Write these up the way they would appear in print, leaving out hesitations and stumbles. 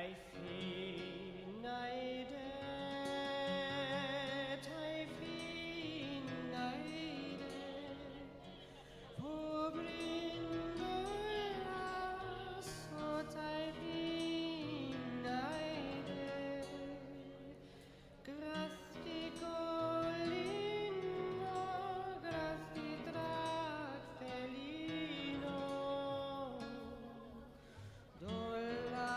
ai finite, pobrindola sotai finite, grasti colino, grasti tractelino, dolla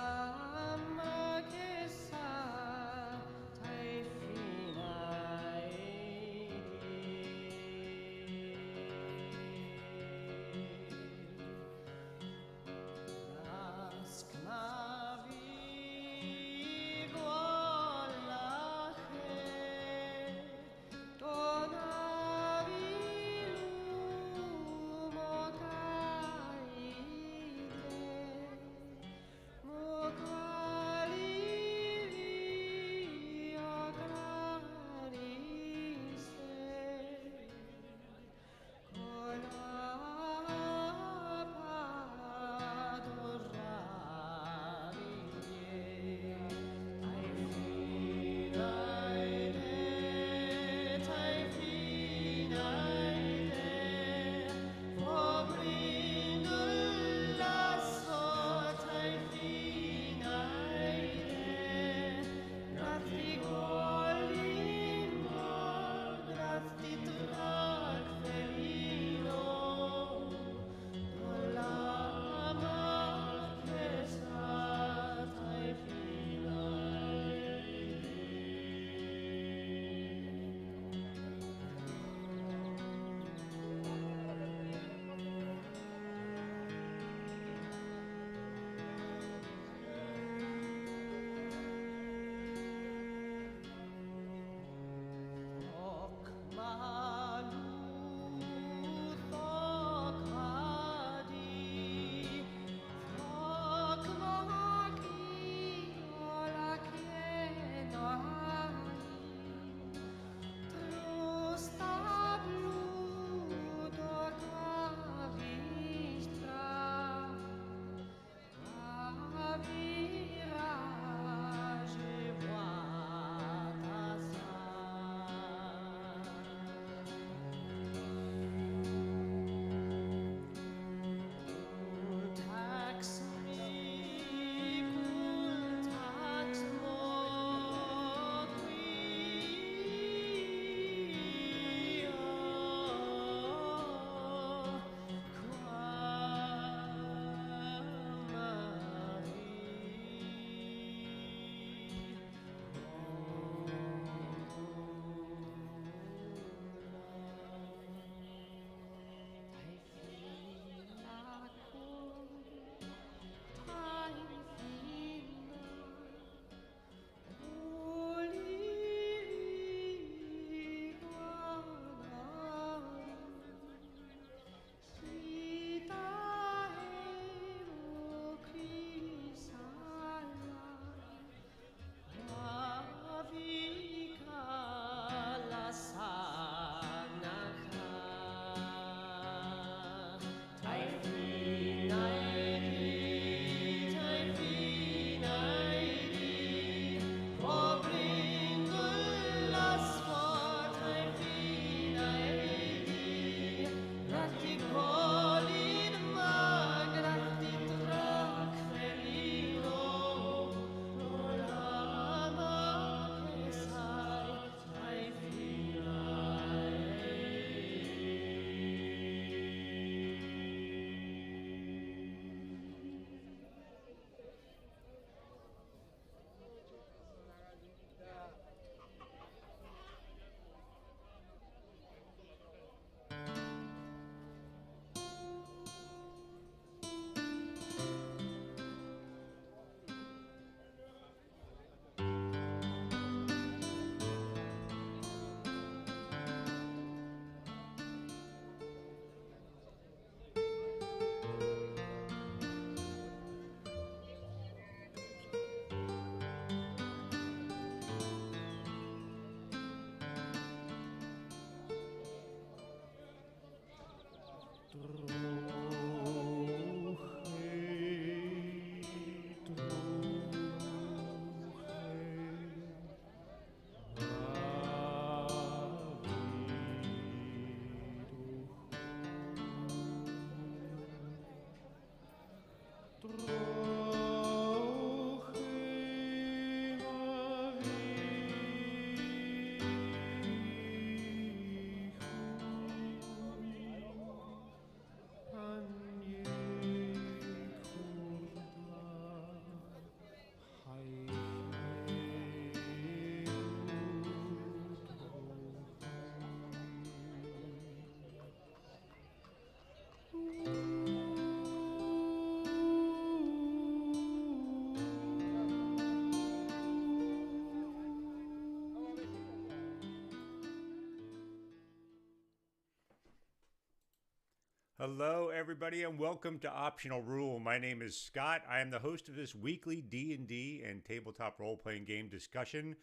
Hello, everybody, and welcome to Optional Rule. My name is Scott. I am the host of this weekly D&D and tabletop role-playing game discussion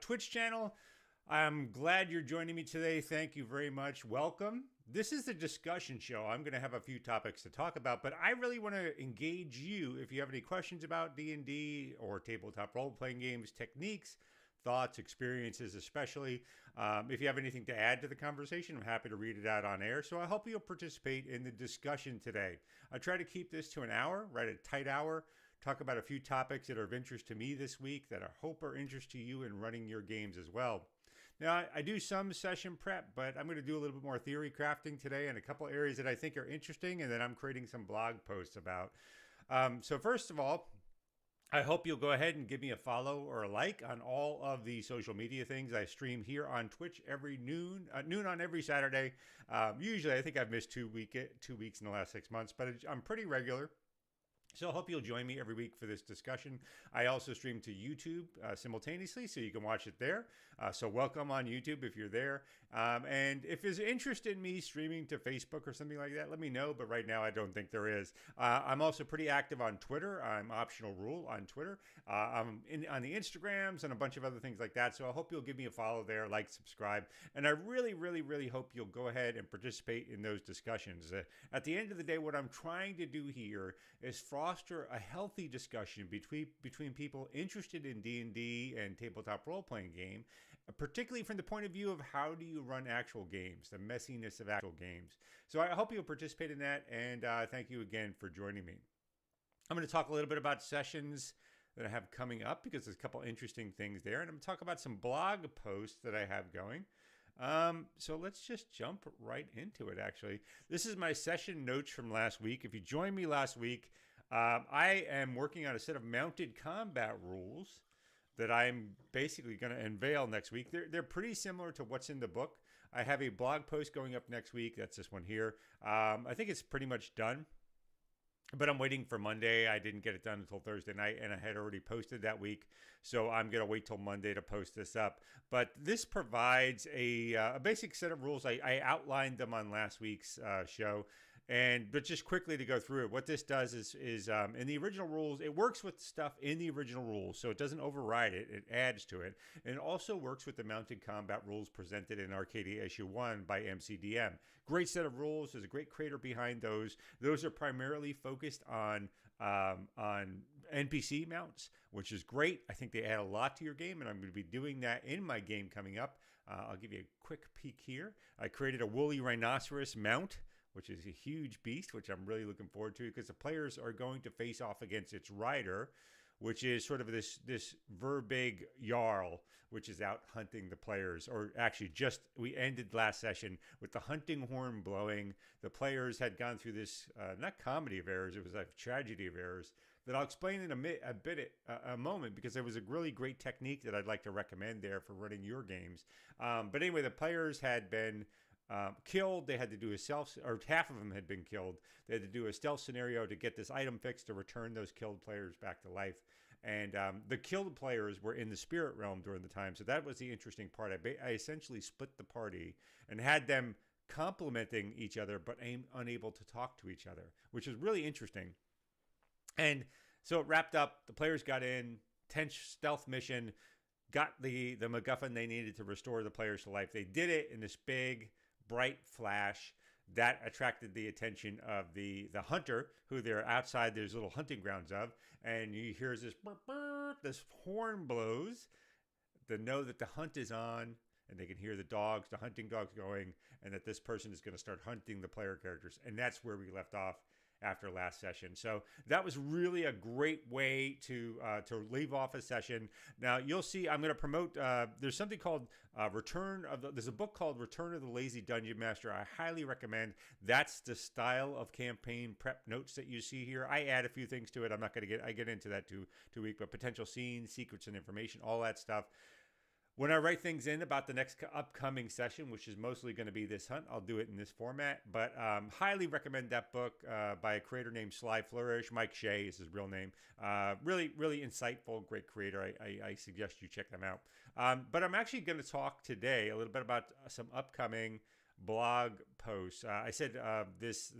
Twitch channel. I'm glad you're joining me today. Thank you very much. Welcome. This is the discussion show. I'm going to have a few topics to talk about, but I really want to engage you if you have any questions about D&D or tabletop role-playing games, techniques, thoughts, experiences, especially. If you have anything to add to the conversation, I'm happy to read it out on air. So I hope you'll participate in the discussion today. I try to keep this to an hour, right? A tight hour. Talk about a few topics that are of interest to me this week that I hope are interest to you in running your games as well. Now, I do some session prep, but I'm going to do a little bit more theory crafting today in a couple areas that I think are interesting and that I'm creating some blog posts about. So first of all, I hope you'll go ahead and give me a follow or a like on all of the social media things. I stream here on Twitch every noon on every Saturday. Usually, I think I've missed 2 weeks in the last 6 months, but I'm pretty regular. So I hope you'll join me every week for this discussion. I also stream to YouTube simultaneously, so you can watch it there. So welcome on YouTube if you're there. And if there's interest in me streaming to Facebook or something like that, let me know. But right now, I don't think there is. I'm also pretty active on Twitter. I'm Optional Rule on Twitter. I'm on the Instagrams and a bunch of other things like that. So I hope you'll give me a follow there, like, subscribe. And I really, really, really hope you'll go ahead and participate in those discussions. At the end of the day, what I'm trying to do here is foster a healthy discussion between people interested in D&D and tabletop role-playing game, particularly from the point of view of how do you run actual games, the messiness of actual games. So I hope you'll participate in that, and thank you again for joining me. I'm going to talk a little bit about sessions that I have coming up because there's a couple interesting things there, and I'm going to talk about some blog posts that I have going. So let's just jump right into it, actually. This is my session notes from last week. If you joined me last week, I am working on a set of mounted combat rules that I'm basically going to unveil next week. They're pretty similar to what's in the book. I have a blog post going up next week. That's this one here. I think it's pretty much done, but I'm waiting for Monday. I didn't get it done until Thursday night, and I had already posted that week. So I'm going to wait till Monday to post this up. But this provides a basic set of rules. I outlined them on last week's show. But just quickly to go through it, what this does is in the original rules, it works with stuff in the original rules, so it doesn't override it, it adds to it. And it also works with the mounted combat rules presented in Arcadia Issue 1 by MCDM. Great set of rules, there's a great creator behind those. Those are primarily focused on NPC mounts, which is great. I think they add a lot to your game, and I'm going to be doing that in my game coming up. I'll give you a quick peek here. I created a woolly rhinoceros mount, which is a huge beast, which I'm really looking forward to because the players are going to face off against its rider, which is sort of this Verbig Jarl, which is out hunting the players. Or actually, we ended last session with the hunting horn blowing. The players had gone through this, not comedy of errors, it was a tragedy of errors that I'll explain in a moment because there was a really great technique that I'd like to recommend there for running your games. But anyway, the players had been killed. They had to do half of them had been killed. They had to do a stealth scenario to get this item fixed to return those killed players back to life. And the killed players were in the spirit realm during the time. So that was the interesting part. I essentially split the party and had them complementing each other, but unable to talk to each other, which was really interesting. And so it wrapped up. The players got in, tense stealth mission, got the MacGuffin they needed to restore the players to life. They did it in this big, bright flash that attracted the attention of the hunter, who they're outside these little hunting grounds of, and you hear this burp, burp, this horn blows to know that the hunt is on, and they can hear the hunting dogs going, and that this person is going to start hunting the player characters. And that's where we left off after last session. So that was really a great way to leave off a session. Now you'll see I'm going to promote, there's something called there's a book called Return of the Lazy Dungeon Master. I highly recommend. That's the style of campaign prep notes that you see here. I add a few things to it. I'm not going to get into that too week, but potential scenes, secrets and information, all that stuff. When I write things in about the next upcoming session, which is mostly going to be this hunt, I'll do it in this format. But highly recommend that book by a creator named Sly Flourish. Mike Shea is his real name. Really, really insightful, great creator. I suggest you check them out. But I'm actually going to talk today a little bit about some upcoming blog posts. I said this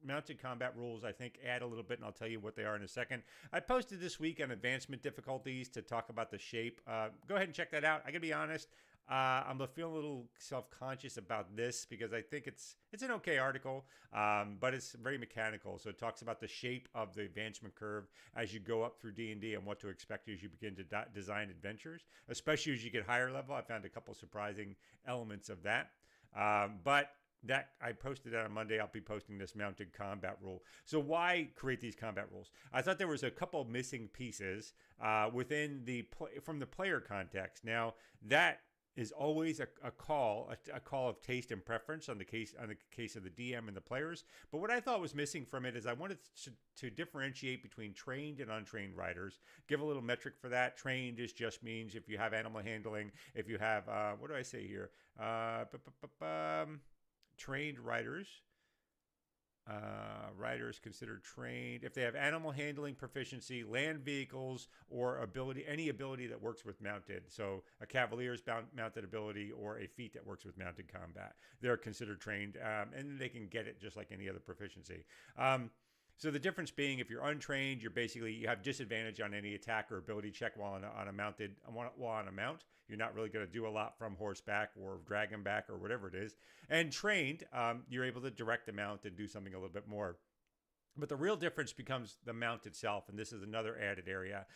mounted combat rules, I think, add a little bit, and I'll tell you what they are in a second. I posted this week on advancement difficulties to talk about the shape. Go ahead and check that out. I gotta be honest. I'm feeling a little self-conscious about this because I think it's an okay article, but it's very mechanical. So it talks about the shape of the advancement curve as you go up through D&D and what to expect as you begin to design adventures, especially as you get higher level. I found a couple surprising elements of that. But that I posted that on Monday. I'll be posting this mounted combat rule. So why create these combat rules? I thought there was a couple missing pieces within from the player context. Now that is always a call of taste and preference on the case of the DM and the players. But what I thought was missing from it is I wanted to differentiate between trained and untrained riders. Give a little metric for that. Trained just means if you have animal handling, if you have what do I say here? Trained riders. Riders considered trained if they have animal handling proficiency, land vehicles, or any ability that works with mounted. So a cavalier's mounted ability or a feat that works with mounted combat. They're considered trained, and they can get it just like any other proficiency. So the difference being, if you're untrained, you have disadvantage on any attack or ability check while on a mount. You're not really going to do a lot from horseback or dragon back or whatever it is. And trained, you're able to direct the mount and do something a little bit more. But the real difference becomes the mount itself, and this is another added area.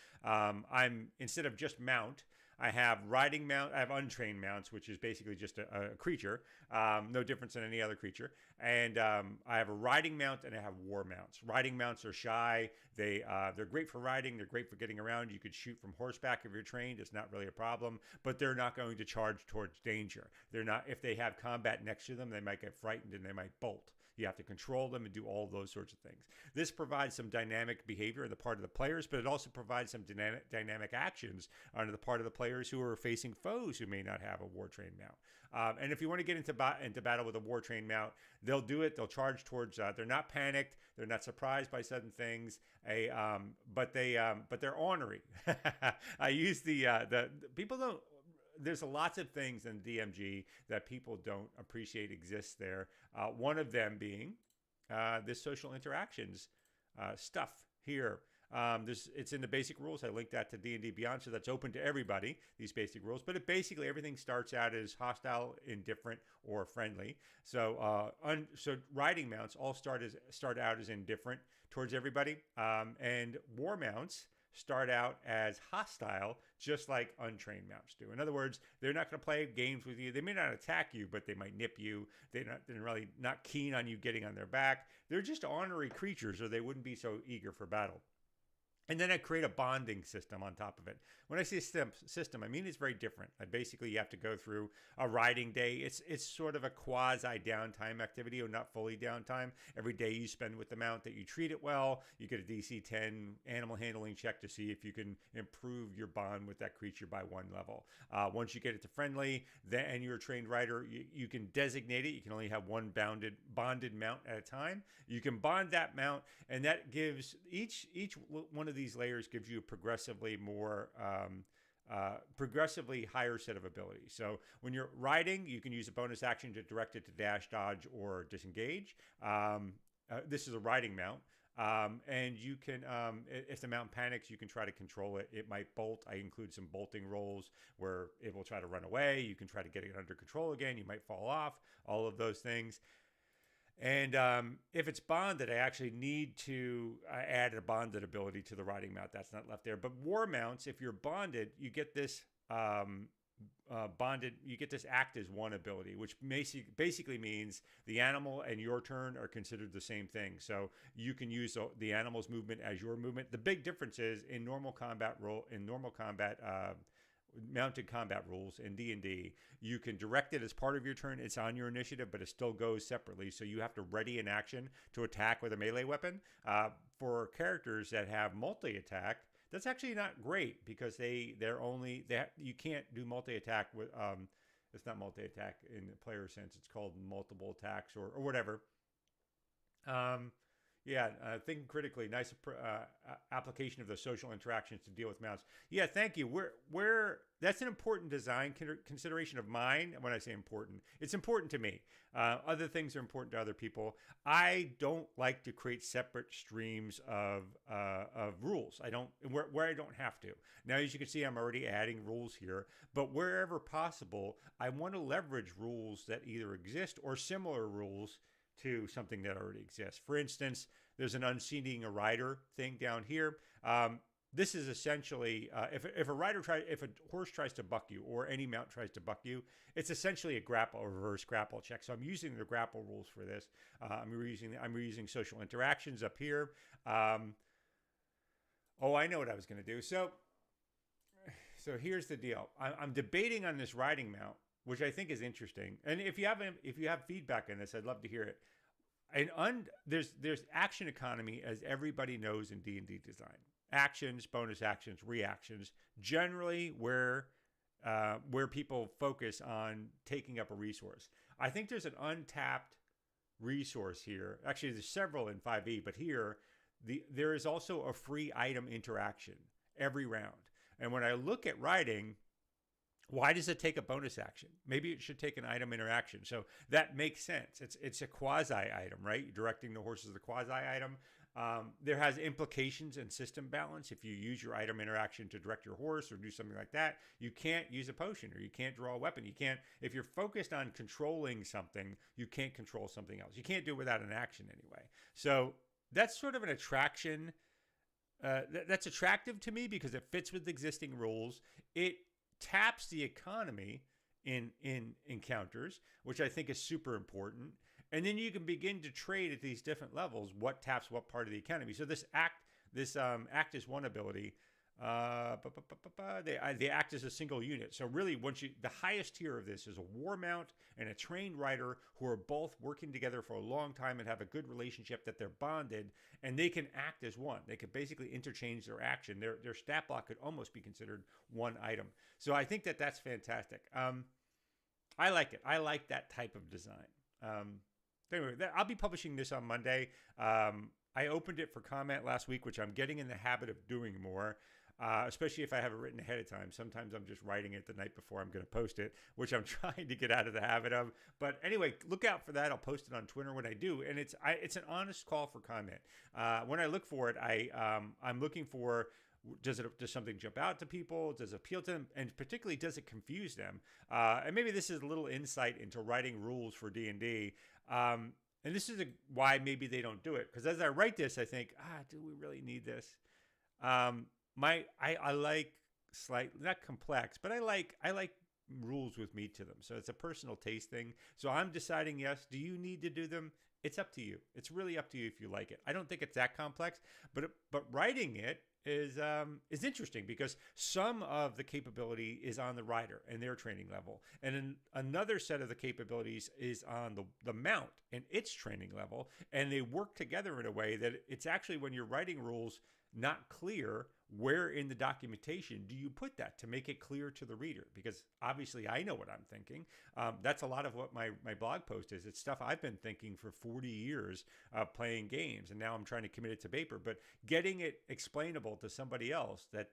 Instead of just mount, I have riding mount. I have untrained mounts, which is basically just a creature, no difference than any other creature. And I have a riding mount and I have war mounts. Riding mounts are shy. They're great for riding. They're great for getting around. You could shoot from horseback if you're trained. It's not really a problem. But they're not going to charge towards danger. They're not. If they have combat next to them, they might get frightened and they might bolt. You have to control them and do all those sorts of things. This provides some dynamic behavior on the part of the players, but it also provides some dynamic actions on the part of the players who are facing foes who may not have a war-trained mount. And if you want to get into battle with a war-trained mount, they'll do it. They'll charge towards. They're not panicked. They're not surprised by sudden things. But they're ornery. I use the people don't. There's lots of things in DMG that people don't appreciate exists there. One of them being this social interactions stuff here. It's in the basic rules. I linked that to D&D Beyond, so that's open to everybody, these basic rules. But basically everything starts out as hostile, indifferent, or friendly. So riding mounts all start out as indifferent towards everybody, and war mounts start out as hostile, just like untrained mounts do. In other words, they're not going to play games with you. They may not attack you, but they might nip you. They're really not keen on you getting on their back. They're just ornery creatures, or they wouldn't be so eager for battle. And then I create a bonding system on top of it. When I say system, I mean it's very different. Basically, you have to go through a riding day. It's sort of a quasi downtime activity, or not fully downtime. Every day you spend with the mount, that you treat it well. You get a DC 10 animal handling check to see if you can improve your bond with that creature by one level. Once you get it to friendly, and you're a trained rider, you can designate it. You can only have one bonded mount at a time. You can bond that mount, and that gives each one of these layers gives you a progressively higher set of abilities. So when you're riding, you can use a bonus action to direct it to dash, dodge, or disengage. This is a riding mount. And you can, if the mount panics, you can try to control it. It might bolt. I include some bolting rolls where it will try to run away. You can try to get it under control again. You might fall off, all of those things. And if it's bonded, I actually need to add a bonded ability to the riding mount. That's not left there. But war mounts, if you're bonded, you get this you get this act as one ability, which basically means the animal and your turn are considered the same thing. So you can use the animal's movement as your movement. The big difference is in normal combat mounted combat rules in D&D, you can direct it as part of your turn. It's on your initiative, but it still goes separately. So you have to ready an action to attack with a melee weapon. For characters that have multi-attack, that's actually not great because you can't do multi-attack with it's not multi-attack in the player sense. It's called multiple attacks or whatever. Yeah, thinking critically. Nice application of the social interactions to deal with mounts. Yeah, thank you. We're that's an important design consideration of mine. When I say important, it's important to me. Other things are important to other people. I don't like to create separate streams of rules. I don't where I don't have to. Now, as you can see, I'm already adding rules here. But wherever possible, I want to leverage rules that either exist or similar rules to something that already exists. For instance, there's an unseating a rider thing down here. This is essentially if a horse tries to buck you or any mount tries to buck you, it's essentially a grapple or reverse grapple check. So I'm using the grapple rules for this. I'm reusing social interactions up here. Oh, I know what I was going to do. So here's the deal. I'm debating on this riding mount, which I think is interesting. And if you have feedback on this, I'd love to hear it. There's action economy, as everybody knows in D&D design. Actions, bonus actions, reactions, generally where people focus on taking up a resource. I think there's an untapped resource here. Actually, there's several in 5e, but here there is also a free item interaction every round. And when I look at writing, why does it take a bonus action? Maybe it should take an item interaction. So that makes sense. It's a quasi item, right? Directing the horse is a quasi item. There has implications in system balance. If you use your item interaction to direct your horse or do something like that, you can't use a potion or you can't draw a weapon. You can't, if you're focused on controlling something, you can't control something else. You can't do it without an action anyway. So that's sort of an attraction. That's attractive to me because it fits with existing rules. It taps the economy in encounters, which I think is super important. And then you can begin to trade at these different levels what taps what part of the economy. So this act is one ability. They act as a single unit. So really, the highest tier of this is a war mount and a trained rider who are both working together for a long time and have a good relationship, that they're bonded, and they can act as one. They could basically interchange their action. Their stat block could almost be considered one item. So I think that's fantastic. I like it. I like that type of design. Anyway, I'll be publishing this on Monday. I opened it for comment last week, which I'm getting in the habit of doing more. Especially if I have it written ahead of time. Sometimes I'm just writing it the night before I'm going to post it, which I'm trying to get out of the habit of. But anyway, look out for that. I'll post it on Twitter when I do, and it's an honest call for comment. When I look for it, I'm looking for, does something jump out to people? Does it appeal to them? And particularly, does it confuse them? And maybe this is a little insight into writing rules for D&D. And this is why maybe they don't do it. Because as I write this, I think, do we really need this? I like slightly, not complex, but I like rules with meat to them. So it's a personal taste thing. So I'm deciding, yes, do you need to do them? It's up to you. It's really up to you if you like it. I don't think it's that complex, but writing it is interesting because some of the capability is on the rider and their training level, and then another set of the capabilities is on the mount and its training level, and they work together in a way that it's actually, when you're writing rules, not clear where in the documentation do you put that to make it clear to the reader, because obviously I know what I'm thinking. That's a lot of what my blog post is. It's stuff I've been thinking for 40 years playing games, and now I'm trying to commit it to paper, but getting it explainable to somebody else that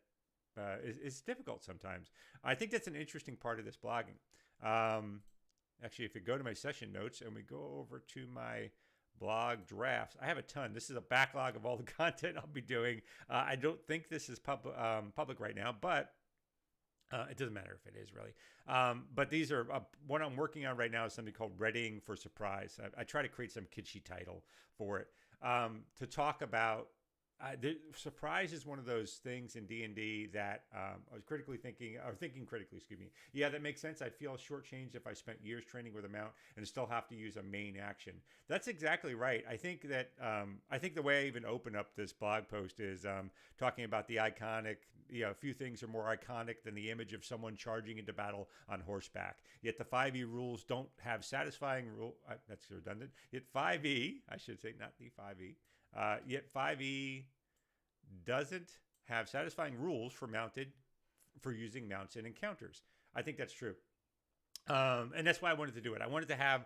is difficult sometimes. I think that's an interesting part of this blogging. Actually, if you go to my session notes and we go over to my blog drafts, I have a ton. This is a backlog of all the content I'll be doing. I don't think this is public right now, but it doesn't matter if it is, really. But these are what I'm working on right now is something called Readying for Surprise. I try to create some kitschy title for it to talk about. Surprise is one of those things in D&D that I was thinking critically, excuse me. Yeah, that makes sense. I'd feel shortchanged if I spent years training with a mount and still have to use a main action. That's exactly right. I think that I think the way I even open up this blog post is talking about the iconic, a few things are more iconic than the image of someone charging into battle on horseback. Yet the 5e rules don't have satisfying rule. That's redundant. Yet 5e, I should say, not the 5e. Yet 5e doesn't have satisfying rules for using mounts in encounters. I think that's true. And that's why I wanted to do it. I wanted to have,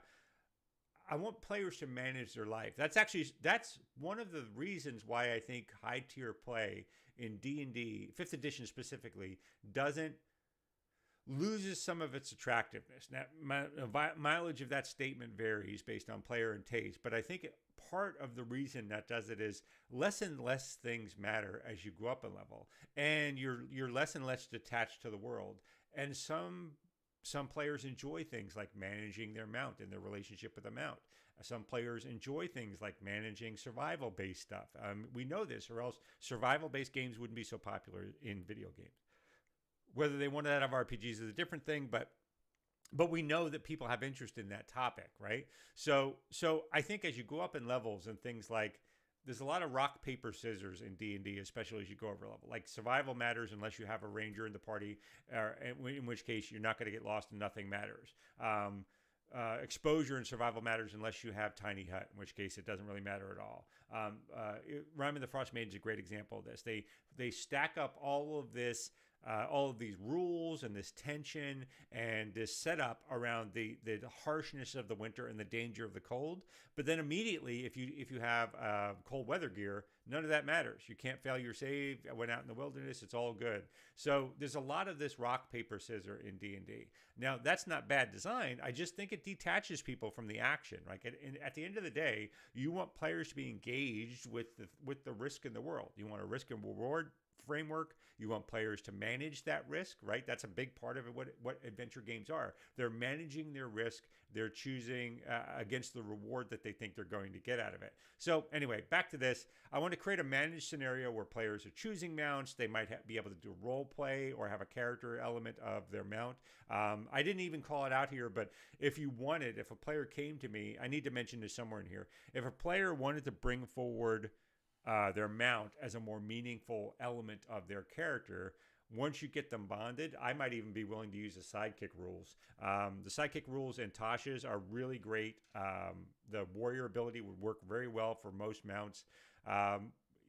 I want players to manage their life. That's one of the reasons why I think high tier play in D&D 5th edition specifically doesn't loses some of its attractiveness. Now, mileage of that statement varies based on player and taste, but I think part of the reason that does it is less and less things matter as you go up in level, and you're less and less detached to the world. And some players enjoy things like managing their mount and their relationship with the mount. Some players enjoy things like managing survival-based stuff. We know this, or else survival-based games wouldn't be so popular in video games. Whether they want it out of RPGs is a different thing, but we know that people have interest in that topic, right? So I think as you go up in levels and things like, there's a lot of rock, paper, scissors in D&D, especially as you go over level. Like survival matters unless you have a ranger in the party, in which case you're not going to get lost and nothing matters. Exposure and survival matters unless you have tiny hut, in which case it doesn't really matter at all. Rime and the Frost Maiden is a great example of this. They stack up all of these rules and this tension and this setup around the harshness of the winter and the danger of the cold. But then immediately, if you have cold weather gear, none of that matters. You can't fail your save. I went out in the wilderness. It's all good. So there's a lot of this rock, paper, scissors in D&D. Now, that's not bad design. I just think it detaches people from the action. Right? At the end of the day, you want players to be engaged with the risk in the world. You want a risk and reward framework. You want players to manage that risk, right? That's a big part of it, what adventure games are. They're managing their risk. They're choosing against the reward that they think they're going to get out of it. So anyway, back to this. I want to create a managed scenario where players are choosing mounts. They might be able to do role play or have a character element of their mount. I didn't even call it out here, but if a player came to me, I need to mention this somewhere in here. If a player wanted to bring forward their mount as a more meaningful element of their character, once you get them bonded, I might even be willing to use the sidekick rules. The sidekick rules and Tasha's are really great. The warrior ability would work very well for most mounts.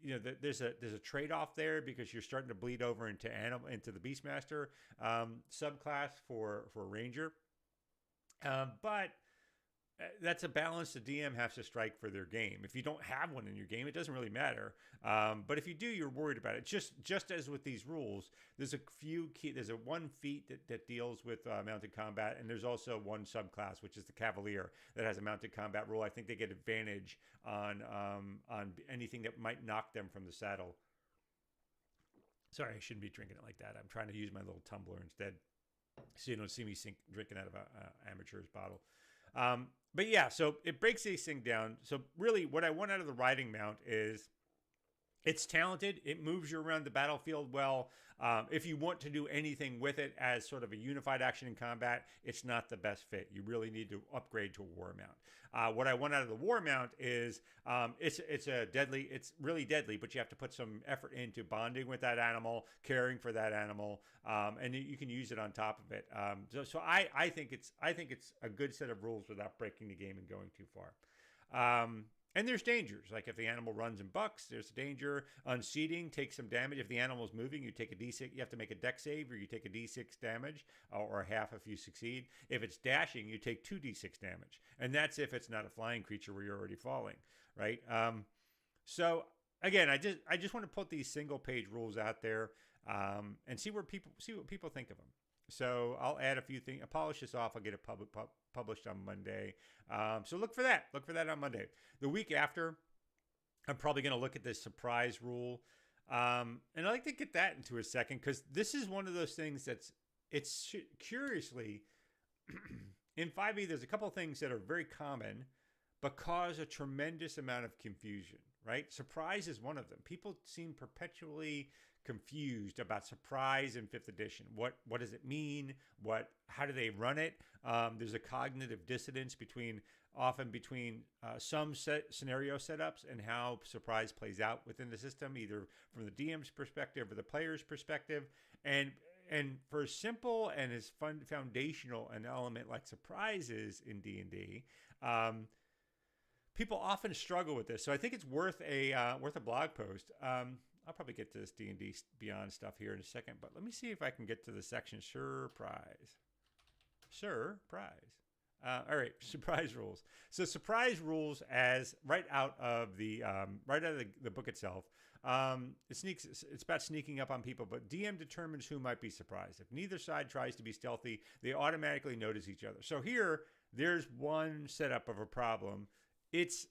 There's a trade-off there because you're starting to bleed over into the Beastmaster subclass for Ranger. But that's a balance the DM has to strike for their game. If you don't have one in your game, it doesn't really matter. But if you do, you're worried about it. Just as with these rules, there's a one feat that deals with mounted combat, and there's also one subclass, which is the Cavalier, that has a mounted combat rule. I think they get advantage on anything that might knock them from the saddle. Sorry, I shouldn't be drinking it like that. I'm trying to use my little tumbler instead, so you don't see me drinking out of an amateur's bottle. But yeah, so it breaks these things down. So really what I want out of the riding mount is it's talented. It moves you around the battlefield well. If you want to do anything with it as sort of a unified action in combat, it's not the best fit. You really need to upgrade to a war mount. What I want out of the war mount is it's really deadly, but you have to put some effort into bonding with that animal, caring for that animal, and you can use it on top of it. So I think it's a good set of rules without breaking the game and going too far. And there's dangers. Like if the animal runs and bucks, there's a danger. Unseating takes some damage. If the animal's moving, you take a D6. You have to make a dex save, or you take a D6 damage, or half if you succeed. If it's dashing, you take 2d6 damage, and that's if it's not a flying creature where you're already falling, right? So again, I just want to put these single page rules out there and see what people think of them. So I'll add a few things. I'll polish this off. I'll get it published on Monday. So look for that. Look for that on Monday. The week after, I'm probably going to look at this surprise rule. And I'd like to get that into a second, because this is one of those things it's curiously, in 5e, there's a couple of things that are very common, but cause a tremendous amount of confusion, right? Surprise is one of them. People seem perpetually confused about surprise in 5th edition. What does it mean? How do they run it? There's a cognitive dissonance between some scenario setups and how surprise plays out within the system, either from the DM's perspective or the player's perspective. And for simple and as foundational an element like surprises in D&D, people often struggle with this. So I think it's worth a blog post. I'll probably get to this D&D Beyond stuff here in a second, but let me see if I can get to the section Surprise. All right, surprise rules. So surprise rules, as right out of the book itself. It sneaks. It's about sneaking up on people, but DM determines who might be surprised. If neither side tries to be stealthy, they automatically notice each other. So here, there's one setup of a problem. It's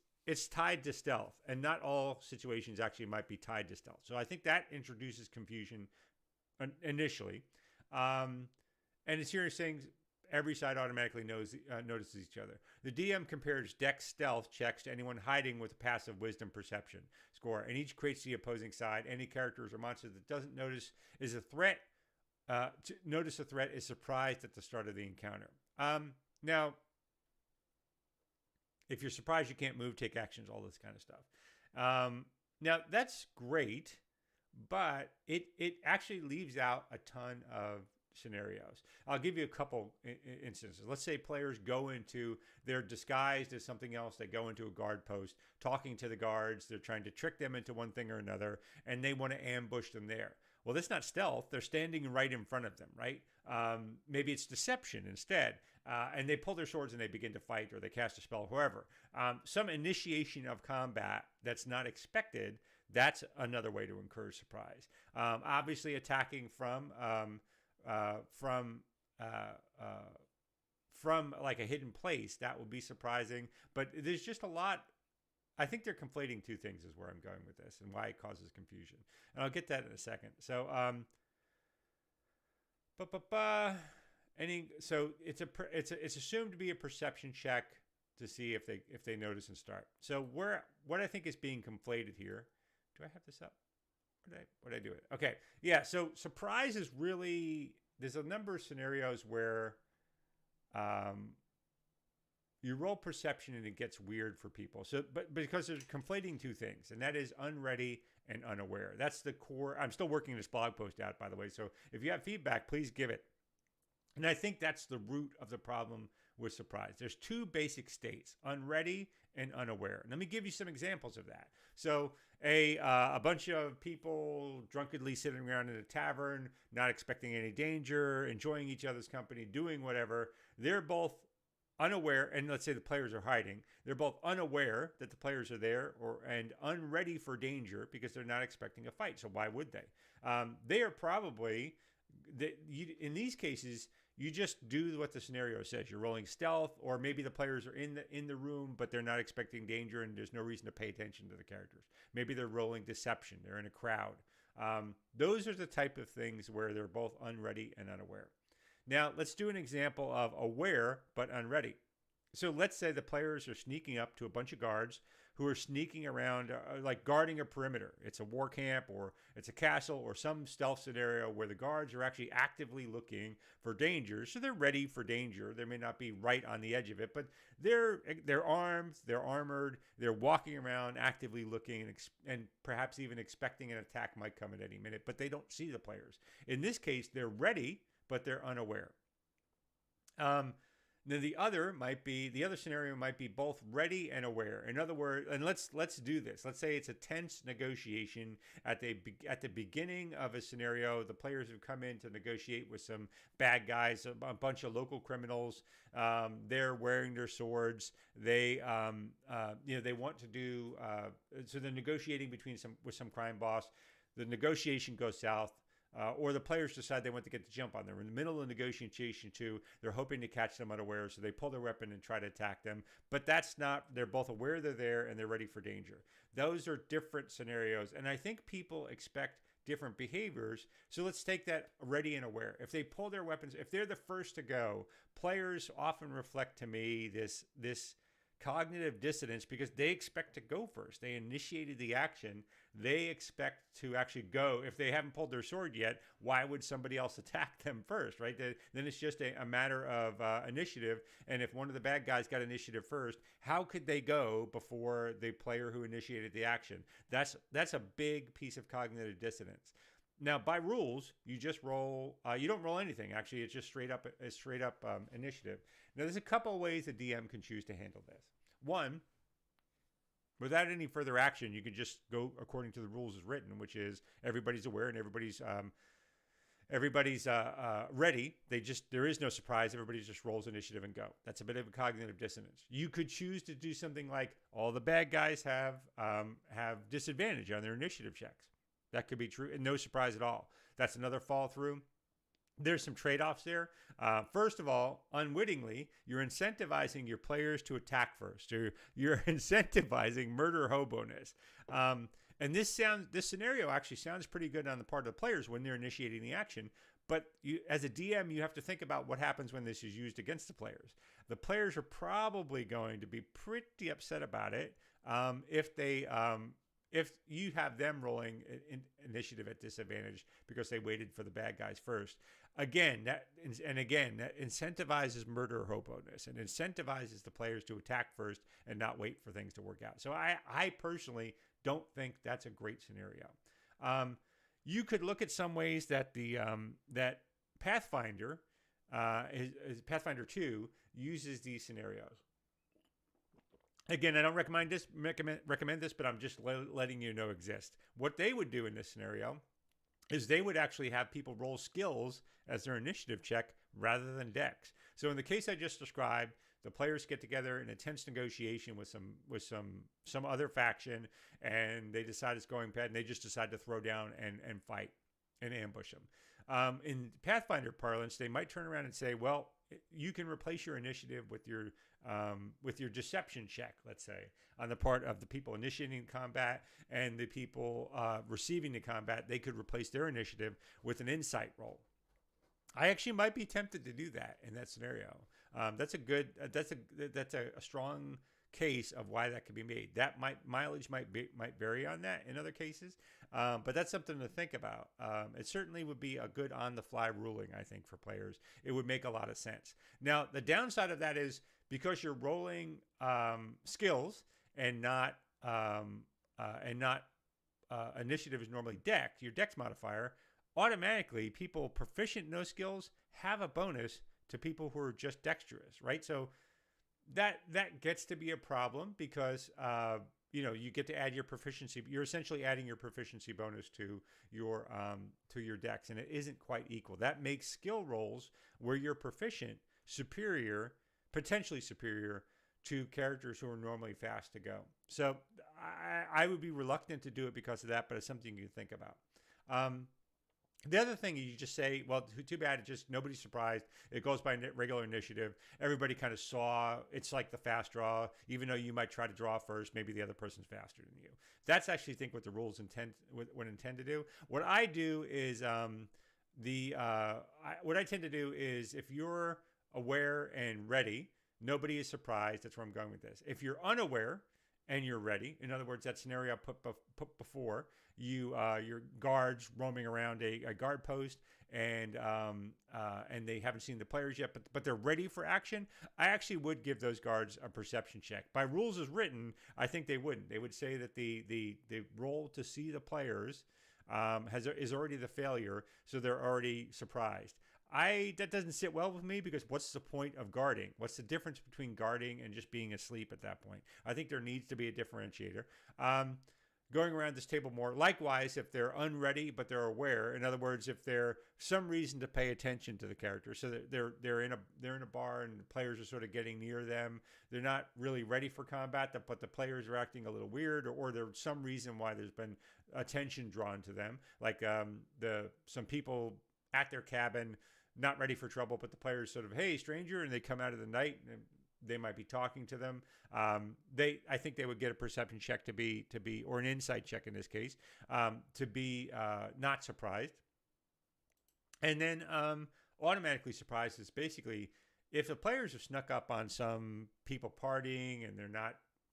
tied to stealth, and not all situations actually might be tied to stealth. So I think that introduces confusion initially. And it's here saying every side automatically notices each other. The DM compares Dex stealth checks to anyone hiding with a passive wisdom perception score, and each creates the opposing side. Any characters or monster that doesn't notice is a threat. To notice a threat is surprised at the start of the encounter. Now, if you're surprised you can't move, take actions, all this kind of stuff. Now that's great, but it actually leaves out a ton of scenarios. I'll give you a couple instances. Let's say players go into, they're disguised as something else. They go into a guard post, talking to the guards. They're trying to trick them into one thing or another, and they want to ambush them there. Well, that's not stealth. They're standing right in front of them, right? Maybe it's deception instead. And they pull their swords and they begin to fight, or they cast a spell, whoever. Some initiation of combat that's not expected, that's another way to encourage surprise. Obviously, attacking from like a hidden place, that would be surprising. But there's just a lot. I think they're conflating two things is where I'm going with this, and why it causes confusion. And I'll get that in a second. So, so it's assumed to be a perception check to see if they notice and start. So what I think is being conflated here. Do I have this up? What did I do it? Okay, yeah. So surprise is really, there's a number of scenarios where you roll perception and it gets weird for people. So, but because they're conflating two things, and that is unready and unaware. That's the core. I'm still working this blog post out, by the way. So if you have feedback, please give it. And I think that's the root of the problem with surprise. There's two basic states, unready and unaware. Let me give you some examples of that. So a bunch of people drunkenly sitting around in a tavern, not expecting any danger, enjoying each other's company, doing whatever. They're both unaware, and let's say the players are hiding. They're both unaware that the players are there, and unready for danger because they're not expecting a fight. So why would they? They are probably, in these cases, you just do what the scenario says. You're rolling stealth, or maybe the players are in the room, but they're not expecting danger, and there's no reason to pay attention to the characters. Maybe they're rolling deception. They're in a crowd. Those are the type of things where they're both unready and unaware. Now, let's do an example of aware but unready. So let's say the players are sneaking up to a bunch of guards who are sneaking around, like guarding a perimeter. It's a war camp, or it's a castle, or some stealth scenario where the guards are actually actively looking for danger. So they're ready for danger. They may not be right on the edge of it, but they're armed, they're armored, they're walking around actively looking, and perhaps even expecting an attack might come at any minute, but they don't see the players. In this case, they're ready, but they're unaware. Then the other scenario might be both ready and aware. In other words, and let's do this. Let's say it's a tense negotiation at the beginning of a scenario. The players have come in to negotiate with some bad guys, a bunch of local criminals. They're wearing their swords. They they want to do so they're negotiating with some crime boss. The negotiation goes south. Or the players decide they want to get the jump on them. We're in the middle of the negotiation too. They're hoping to catch them unaware, so they pull their weapon and try to attack them. But that's not, they're both aware they're there and they're ready for danger. Those are different scenarios. And I think people expect different behaviors. So let's take that ready and aware. If they pull their weapons, if they're the first to go, players often reflect to me this cognitive dissonance because they expect to go first. They initiated the action. They expect to actually go. If they haven't pulled their sword yet, why would somebody else attack them first, right? Then it's just a matter of initiative. And if one of the bad guys got initiative first, how could they go before the player who initiated the action? That's a big piece of cognitive dissonance. Now, by rules, you just roll. You don't roll anything. Actually, it's just straight up initiative. Now, there's a couple of ways the DM can choose to handle this. One, without any further action, you can just go according to the rules as written, which is everybody's aware and everybody's everybody's ready. There is no surprise. Everybody just rolls initiative and go. That's a bit of a cognitive dissonance. You could choose to do something like all the bad guys have disadvantage on their initiative checks. That could be true, and no surprise at all. That's another fall through. There's some trade-offs there. First of all, unwittingly, you're incentivizing your players to attack first. You're incentivizing murder hoboness. And this scenario actually sounds pretty good on the part of the players when they're initiating the action. But as a DM, you have to think about what happens when this is used against the players. The players are probably going to be pretty upset about it if you have them rolling initiative at disadvantage because they waited for the bad guys first. Again, that incentivizes murder hoboness and incentivizes the players to attack first and not wait for things to work out. So I personally don't think that's a great scenario. You could look at some ways that that Pathfinder Pathfinder 2 uses these scenarios. Again, I don't recommend this, but I'm just letting you know exist. What they would do in this scenario is they would actually have people roll skills as their initiative check rather than dex. So in the case I just described, the players get together in a tense negotiation with some other faction, and they decide it's going bad, and they just decide to throw down and fight and ambush them. In Pathfinder parlance, they might turn around and say, well, you can replace your initiative with your deception check, let's say, on the part of the people initiating combat and the people receiving the combat. They could replace their initiative with an insight roll. I actually might be tempted to do that in that scenario. That's a strong case of why that could be made. That mileage might vary on that in other cases, but that's something to think about. It certainly would be a good on-the-fly ruling, I think, for players. It would make a lot of sense. Now, the downside of that is because you're rolling skills and not initiative is normally dex, your dex modifier. Automatically, people proficient in those skills have a bonus to people who are just dexterous, right? So that gets to be a problem because you get to add your proficiency. You're essentially adding your proficiency bonus to your dex, and it isn't quite equal. That makes skill rolls where you're proficient potentially superior to characters who are normally fast to go. So I would be reluctant to do it because of that, but it's something you can think about. The other thing you just say, well, too bad, it's just nobody's surprised. It goes by regular initiative. Everybody kind of saw it's like the fast draw, even though you might try to draw first, maybe the other person's faster than you. That's actually, I think, what the rules intend to do. What I do is what I tend to do is if you're aware and ready, nobody is surprised. That's where I'm going with this. If you're unaware and you're ready, in other words, that scenario I put before, your guards roaming around a guard post and they haven't seen the players yet, but they're ready for action. I actually would give those guards a perception check. By rules as written, I think they wouldn't. They would say that the roll to see the players is already the failure, so they're already surprised. That doesn't sit well with me because what's the point of guarding? What's the difference between guarding and just being asleep at that point? I think there needs to be a differentiator. Going around this table more. Likewise, if they're unready but they're aware, in other words, if there's some reason to pay attention to the character, so that they're in a bar and the players are sort of getting near them, they're not really ready for combat, but the players are acting a little weird, or there's some reason why there's been attention drawn to them, like some people at their cabin not ready for trouble, but the players sort of, hey, stranger, and they come out of the night and they might be talking to them. I think they would get a perception check to be, or an insight check in this case, to be not surprised. And then automatically surprised is basically if the players have snuck up on some people partying and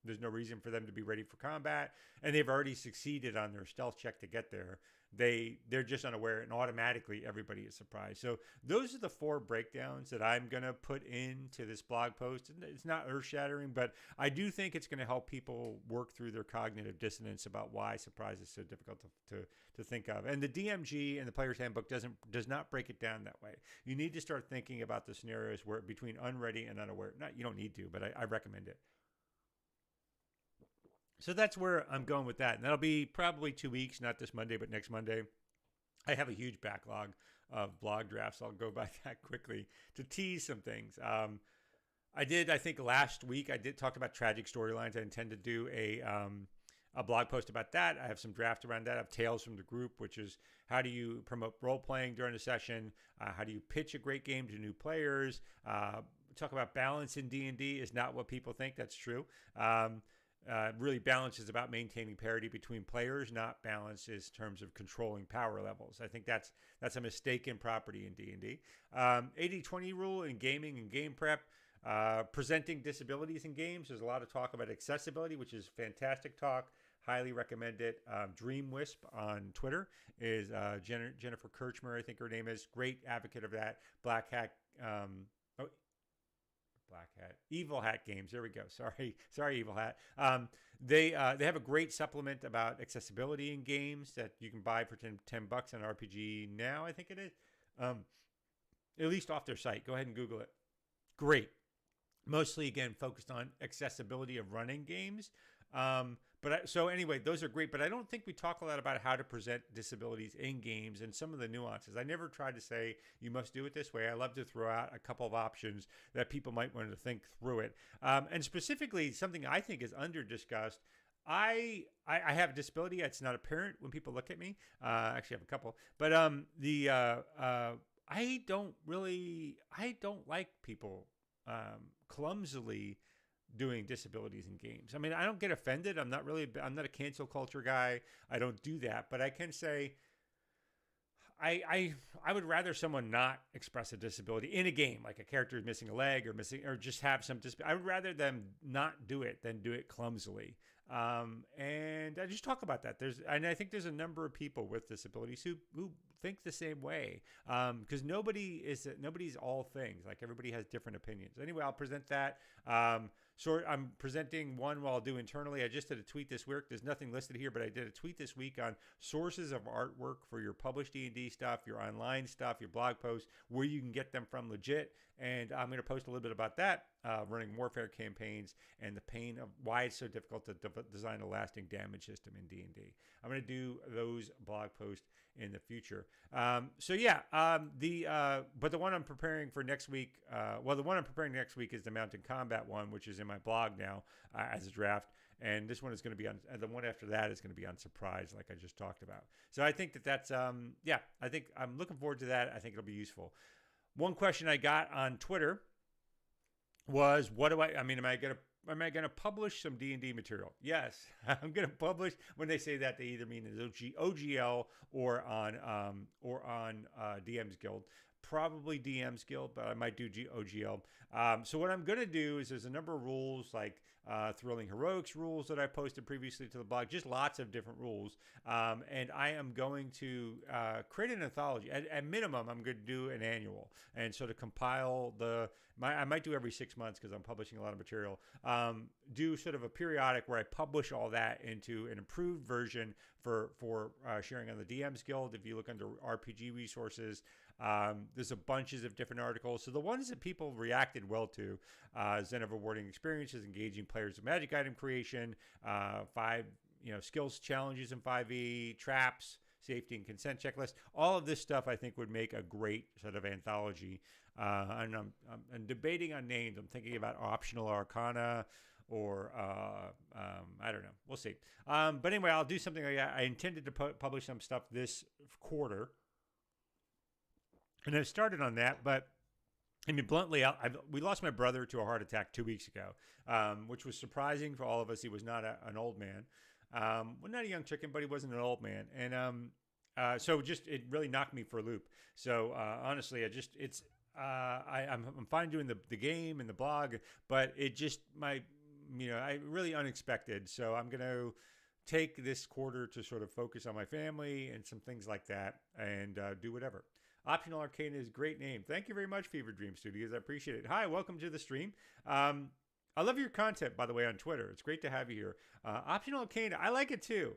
there's no reason for them to be ready for combat, and they've already succeeded on their stealth check to get there. They're just unaware, and automatically everybody is surprised. So those are the 4 breakdowns that I'm going to put into this blog post. It's not earth-shattering, but I do think it's going to help people work through their cognitive dissonance about why surprise is so difficult to think of. And the DMG and the Player's Handbook does not break it down that way. You need to start thinking about the scenarios where between unready and unaware. You don't need to, but I recommend it. So that's where I'm going with that. And that'll be probably 2 weeks, not this Monday, but next Monday. I have a huge backlog of blog drafts. I'll go by that quickly to tease some things. I think last week I did talk about tragic storylines. I intend to do a blog post about that. I have some draft around that. I have Tales from the Group, which is how do you promote role playing during the session? How do you pitch a great game to new players? Talk about balance in D&D is not what people think. That's true. Really, balance is about maintaining parity between players, not balance in terms of controlling power levels. I think that's a mistaken property in D&D. 80-20 rule in gaming and game prep. Presenting disabilities in games. There's a lot of talk about accessibility, which is fantastic talk. Highly recommend it. Dream Wisp on Twitter is Jennifer Kirchmer, I think her name is. Great advocate of that. Evil Hat Games. There we go. Sorry, Evil Hat. They have a great supplement about accessibility in games that you can buy for $10 on RPG Now, I think it is. At least off their site. Go ahead and Google it. Great. Mostly, again, focused on accessibility of running games. So anyway, those are great, but I don't think we talk a lot about how to present disabilities in games and some of the nuances. I never tried to say you must do it this way. I love to throw out a couple of options that people might want to think through it. And specifically, something I think is under-discussed. I have a disability. It's not apparent when people look at me. Actually, I have a couple. But I don't like people clumsily doing disabilities in games. I mean, I don't get offended. I'm not a cancel culture guy. I don't do that, but I can say I would rather someone not express a disability in a game, like a character is missing a leg or just have some disability. I would rather them not do it than do it clumsily. And I just talk about that. And I think there's a number of people with disabilities who think the same way. Because nobody's all things. Like everybody has different opinions. Anyway, I'll present that. I'm presenting one while I'll do internally. I just did a tweet this week. There's nothing listed here, but I did a tweet this week on sources of artwork for your published D&D stuff, your online stuff, your blog posts, where you can get them from legit. And I'm going to post a little bit about that, running warfare campaigns and the pain of why it's so difficult to design a lasting damage system in D&D. I'm going to do those blog posts in the future. But the one I'm preparing for next week, the one I'm preparing next week is the Mountain Combat one, which is in my blog now as a draft. And this one is going to be on, the one after that is going to be on surprise, like I just talked about. So I think that's, I think I'm looking forward to that. I think it'll be useful. One question I got on Twitter was, am I going to publish some D&D material? Yes, I'm going to publish. When they say that, they either mean an OGL or on DM's Guild. Probably DM's Guild, but I might do OGL. So what I'm going to do is there's a number of rules like Thrilling Heroics rules that I posted previously to the blog, just lots of different rules. And I am going to create an anthology. At minimum, I'm going to do an annual and sort of compile I might do every 6 months because I'm publishing a lot of material. Do sort of a periodic where I publish all that into an improved version for sharing on the DM's Guild. If you look under RPG resources, there's a bunches of different articles. So the ones that people reacted well to, Zen of Rewarding Experiences, engaging players in magic item creation, 5 skills challenges in 5e, traps, safety and consent checklist. All of this stuff I think would make a great sort of anthology. And I'm debating on names. I'm thinking about optional arcana or I don't know. We'll see. But anyway, I'll do something like that. I intended to publish some stuff this quarter. And I've started on that, but I mean, bluntly, we lost my brother to a heart attack 2 weeks ago, which was surprising for all of us. He was not an old man. Well, not a young chicken, but he wasn't an old man. And so it really knocked me for a loop. So honestly, I'm fine doing the game and the blog, but it just really unexpected. So I'm going to take this quarter to sort of focus on my family and some things like that and do whatever. Optional Arcana is a great name. Thank you very much, Fever Dream Studios. I appreciate it. Hi, welcome to the stream. I love your content, by the way, on Twitter. It's great to have you here. Optional Arcana, I like it too.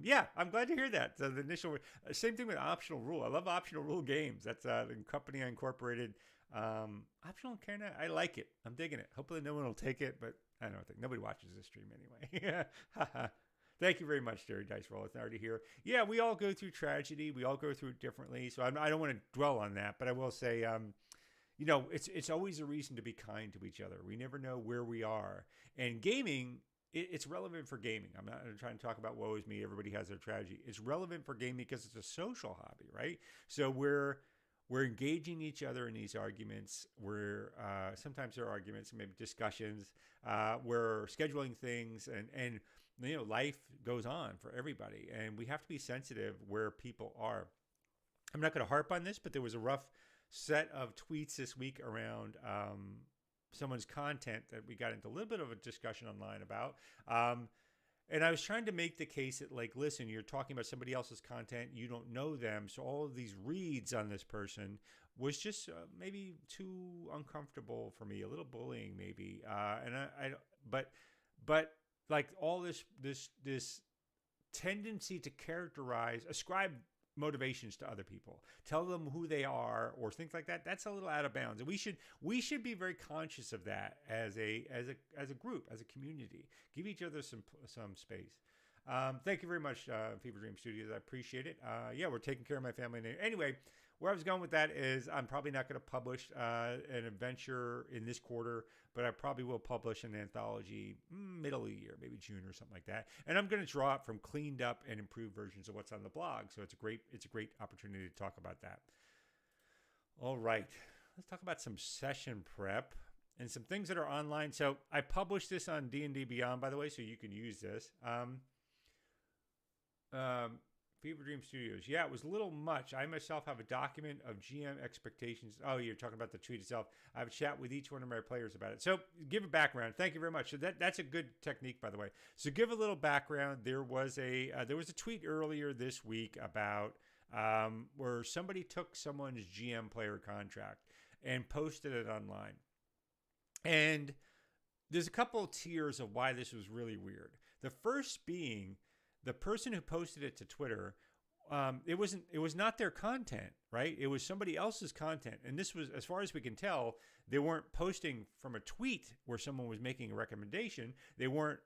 Yeah, I'm glad to hear that. So the initial, same thing with Optional Rule. I love Optional Rule games. That's the company I incorporated. Optional Arcana, I like it. I'm digging it. Hopefully no one will take it, but I don't think nobody watches this stream anyway. Thank you very much, Jerry Dice Roll. It's already here. Yeah, we all go through tragedy. We all go through it differently. So I don't want to dwell on that, but I will say, it's always a reason to be kind to each other. We never know where we are. And gaming, it's relevant for gaming. I'm not trying to talk about woe is me. Everybody has their tragedy. It's relevant for gaming because it's a social hobby, right? So we're engaging each other in these arguments. We're sometimes there are arguments and maybe discussions. We're scheduling things, and life goes on for everybody, and we have to be sensitive where people are. I'm not going to harp on this, but there was a rough set of tweets this week around someone's content that we got into a little bit of a discussion online about. And I was trying to make the case that, like, listen, you're talking about somebody else's content. You don't know them. So all of these reads on this person was just maybe too uncomfortable for me, a little bullying maybe. But like all this tendency to ascribe motivations to other people, tell them who they are or things like that, that's a little out of bounds. And we should be very conscious of that as a group, as a community. Give each other some space. Thank you very much, Fever Dream Studios. I appreciate it. Yeah, we're taking care of my family. Anyway, where I was going with that is I'm probably not going to publish an adventure in this quarter, but I probably will publish an anthology middle of the year, maybe June or something like that. And I'm going to draw it from cleaned up and improved versions of what's on the blog. So it's a great opportunity to talk about that. All right, let's talk about some session prep and some things that are online. So I published this on D&D Beyond, by the way, so you can use this. Fever Dream Studios. Yeah, it was a little much. I myself have a document of GM expectations. Oh, you're talking about the tweet itself. I have a chat with each one of my players about it. So give a background. Thank you very much. So that's a good technique, by the way. So give a little background. There was a tweet earlier this week about where somebody took someone's GM player contract and posted it online. And there's a couple of tiers of why this was really weird. The first being the person who posted it to Twitter, it was not their content, right? It was somebody else's content. And this was, as far as we can tell, they weren't posting from a tweet where someone was making a recommendation. They weren't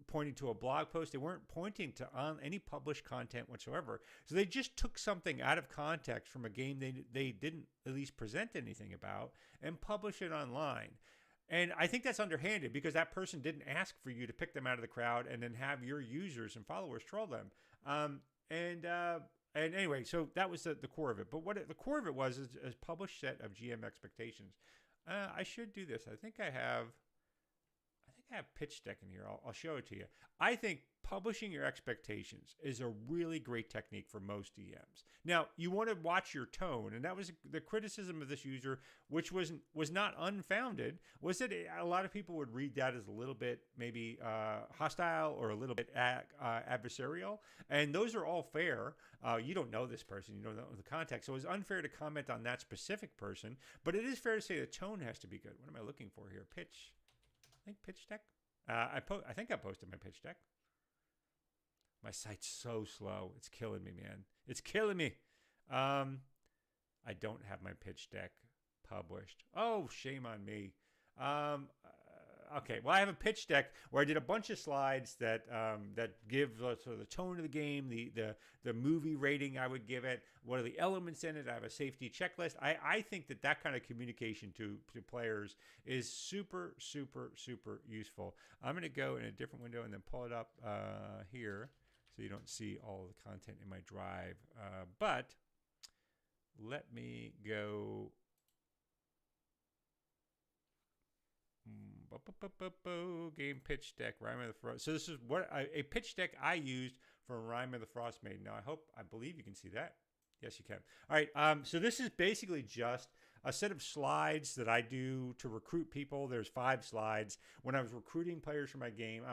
pointing to a blog post. They weren't pointing to any published content whatsoever. So they just took something out of context from a game they didn't at least present anything about and publish it online. And I think that's underhanded because that person didn't ask for you to pick them out of the crowd and then have your users and followers troll them. And anyway, so that was the core of it. But what the core of it was is a published set of GM expectations. I should do this. I think I have pitch deck in here. I'll show it to you. I think publishing your expectations is a really great technique for most DMs. Now, you want to watch your tone, and that was the criticism of this user, which was not unfounded, was that a lot of people would read that as a little bit maybe hostile or a little bit adversarial, and those are all fair. You don't know this person, you don't know the context, so it's unfair to comment on that specific person, but it is fair to say the tone has to be good. What am I looking for here? Pitch. I think pitch deck. I think I posted my pitch deck. My site's so slow. It's killing me, man. It's killing me. I don't have my pitch deck published. Oh, shame on me. Okay, well, I have a pitch deck where I did a bunch of slides that give sort of the tone of the game, the movie rating I would give it, what are the elements in it. I have a safety checklist. I think that kind of communication to players is super, super, super useful. I'm going to go in a different window and then pull it up here so you don't see all the content in my drive. But let me go... Game pitch deck, Rime of the Frost. So this is what a pitch deck I used for Rime of the Frost Maiden. Now I believe you can see that. Yes, you can. All right. So this is basically just a set of slides that I do to recruit people. There's 5 slides. When I was recruiting players for my game,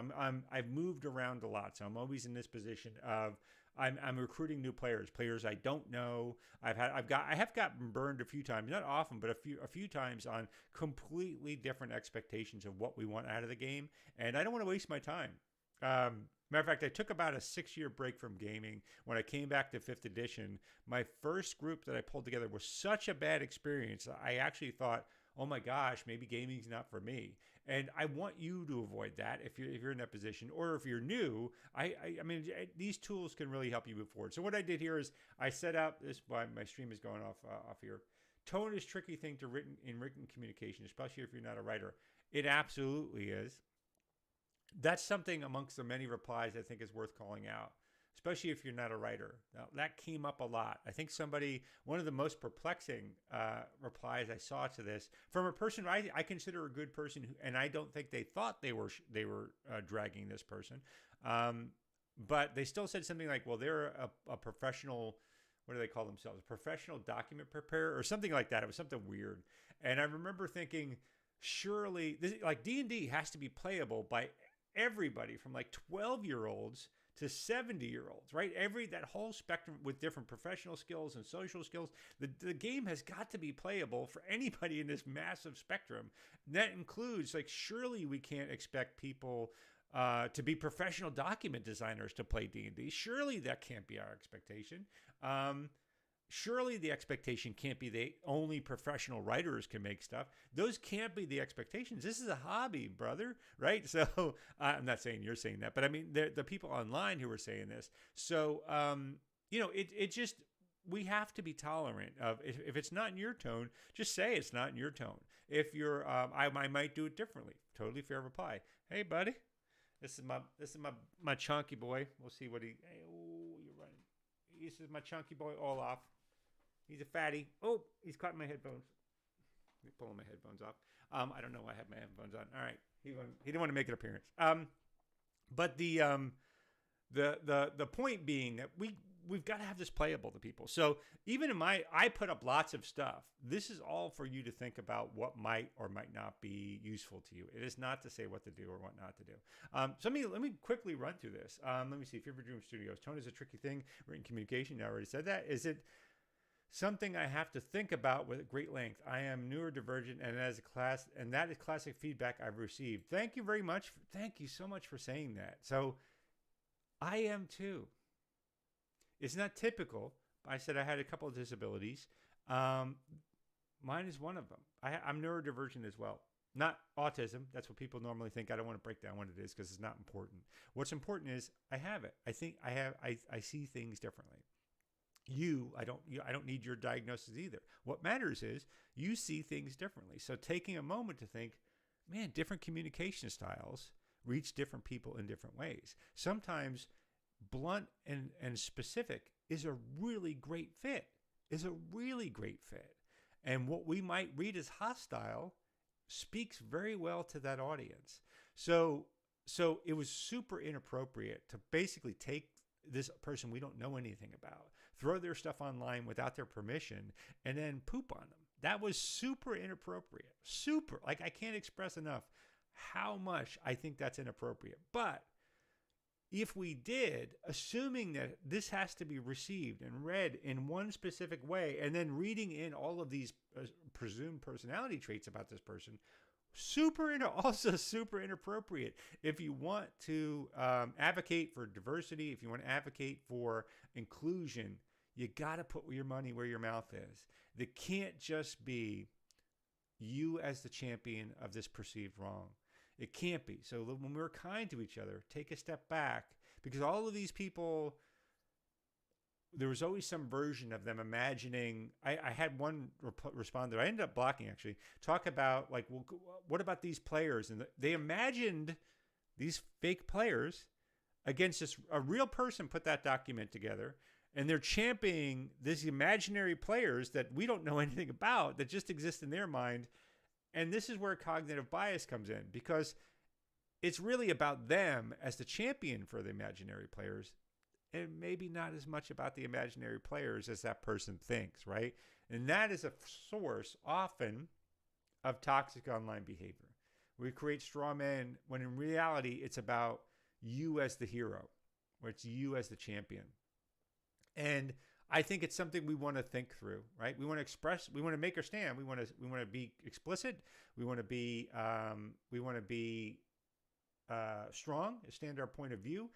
I've moved around a lot, so I'm always in this position of I'm recruiting new players I don't know. I have gotten burned a few times, not often, but a few times on completely different expectations of what we want out of the game, and I don't want to waste my time. Matter of fact, I took about a 6-year break from gaming. When I came back to 5th edition, my first group that I pulled together was such a bad experience. I actually thought, oh my gosh, maybe gaming's not for me. And I want you to avoid that if you're in that position, or if you're new. I mean, these tools can really help you move forward. So what I did here is I set up this. My stream is going off here. Tone is a tricky thing to written communication, especially if you're not a writer. It absolutely is. That's something amongst the many replies I think is worth calling out, especially if you're not a writer. Now, that came up a lot. I think one of the most perplexing replies I saw to this from a person I consider a good person, and I don't think they thought they were dragging this person, but they still said something like, "Well, they're a professional." What do they call themselves? A professional document preparer or something like that. It was something weird, and I remember thinking, surely, like D&D has to be playable by everybody from like 12-year-olds to 70-year-olds, right? That whole spectrum with different professional skills and social skills. The game has got to be playable for anybody in this massive spectrum. And that includes, like, surely we can't expect people to be professional document designers to play D&D. Surely that can't be our expectation. Surely the expectation can't be that only professional writers can make stuff. Those can't be the expectations. This is a hobby, brother, right? So I'm not saying you're saying that, but I mean, the people online who are saying this. So, it just, we have to be tolerant of, if it's not in your tone, just say it's not in your tone. If you're, I might do it differently. Totally fair reply. Hey, buddy, this is my chunky boy. We'll see what you're running. This is my chunky boy Olaf. He's a fatty. Oh, he's caught my headphones. Let me pull my headphones off. I don't know why I have my headphones on. All right, he didn't want to make an appearance. But the point being that we've got to have this playable to people. So even I put up lots of stuff. This is all for you to think about what might or might not be useful to you. It is not to say what to do or what not to do. So let me quickly run through this. Let me see. Favorite Dream Studios. Tone is a tricky thing. Written communication. I already said that. Is it something I have to think about with great length? I am neurodivergent, and that is classic feedback I've received. Thank you very much. Thank you so much for saying that. So I am too. It's not typical. I said I had a couple of disabilities. Mine is one of them. I'm neurodivergent as well. Not autism. That's what people normally think. I don't want to break down what it is because it's not important. What's important is I have it. I think I see things differently. I don't need your diagnosis either. What matters is you see things differently. So taking a moment to think, man, different communication styles reach different people in different ways. Sometimes blunt and specific is a really great fit. And what we might read as hostile speaks very well to that audience. So it was super inappropriate to basically take this person we don't know anything about, throw their stuff online without their permission, and then poop on them. That was super inappropriate. Super. Like, I can't express enough how much I think that's inappropriate. But if we did, assuming that this has to be received and read in one specific way, and then reading in all of these presumed personality traits about this person, also super inappropriate. If you want to advocate for diversity, if you want to advocate for inclusion, you got to put your money where your mouth is. It can't just be you as the champion of this perceived wrong. It can't be. So when we're kind to each other, take a step back, because all of these people, there was always some version of them imagining. I had one responder, I ended up blocking actually, talk about like, well, what about these players? And they imagined these fake players against a real person put that document together, and they're championing these imaginary players that we don't know anything about, that just exist in their mind. And this is where cognitive bias comes in, because it's really about them as the champion for the imaginary players, and maybe not as much about the imaginary players as that person thinks, right? And that is a source often of toxic online behavior. We create straw men when in reality it's about you as the hero, or it's you as the champion. And I think it's something we want to think through, right? We want to express, we want to make our stand. We want to be explicit. We want to be strong, stand our point of view.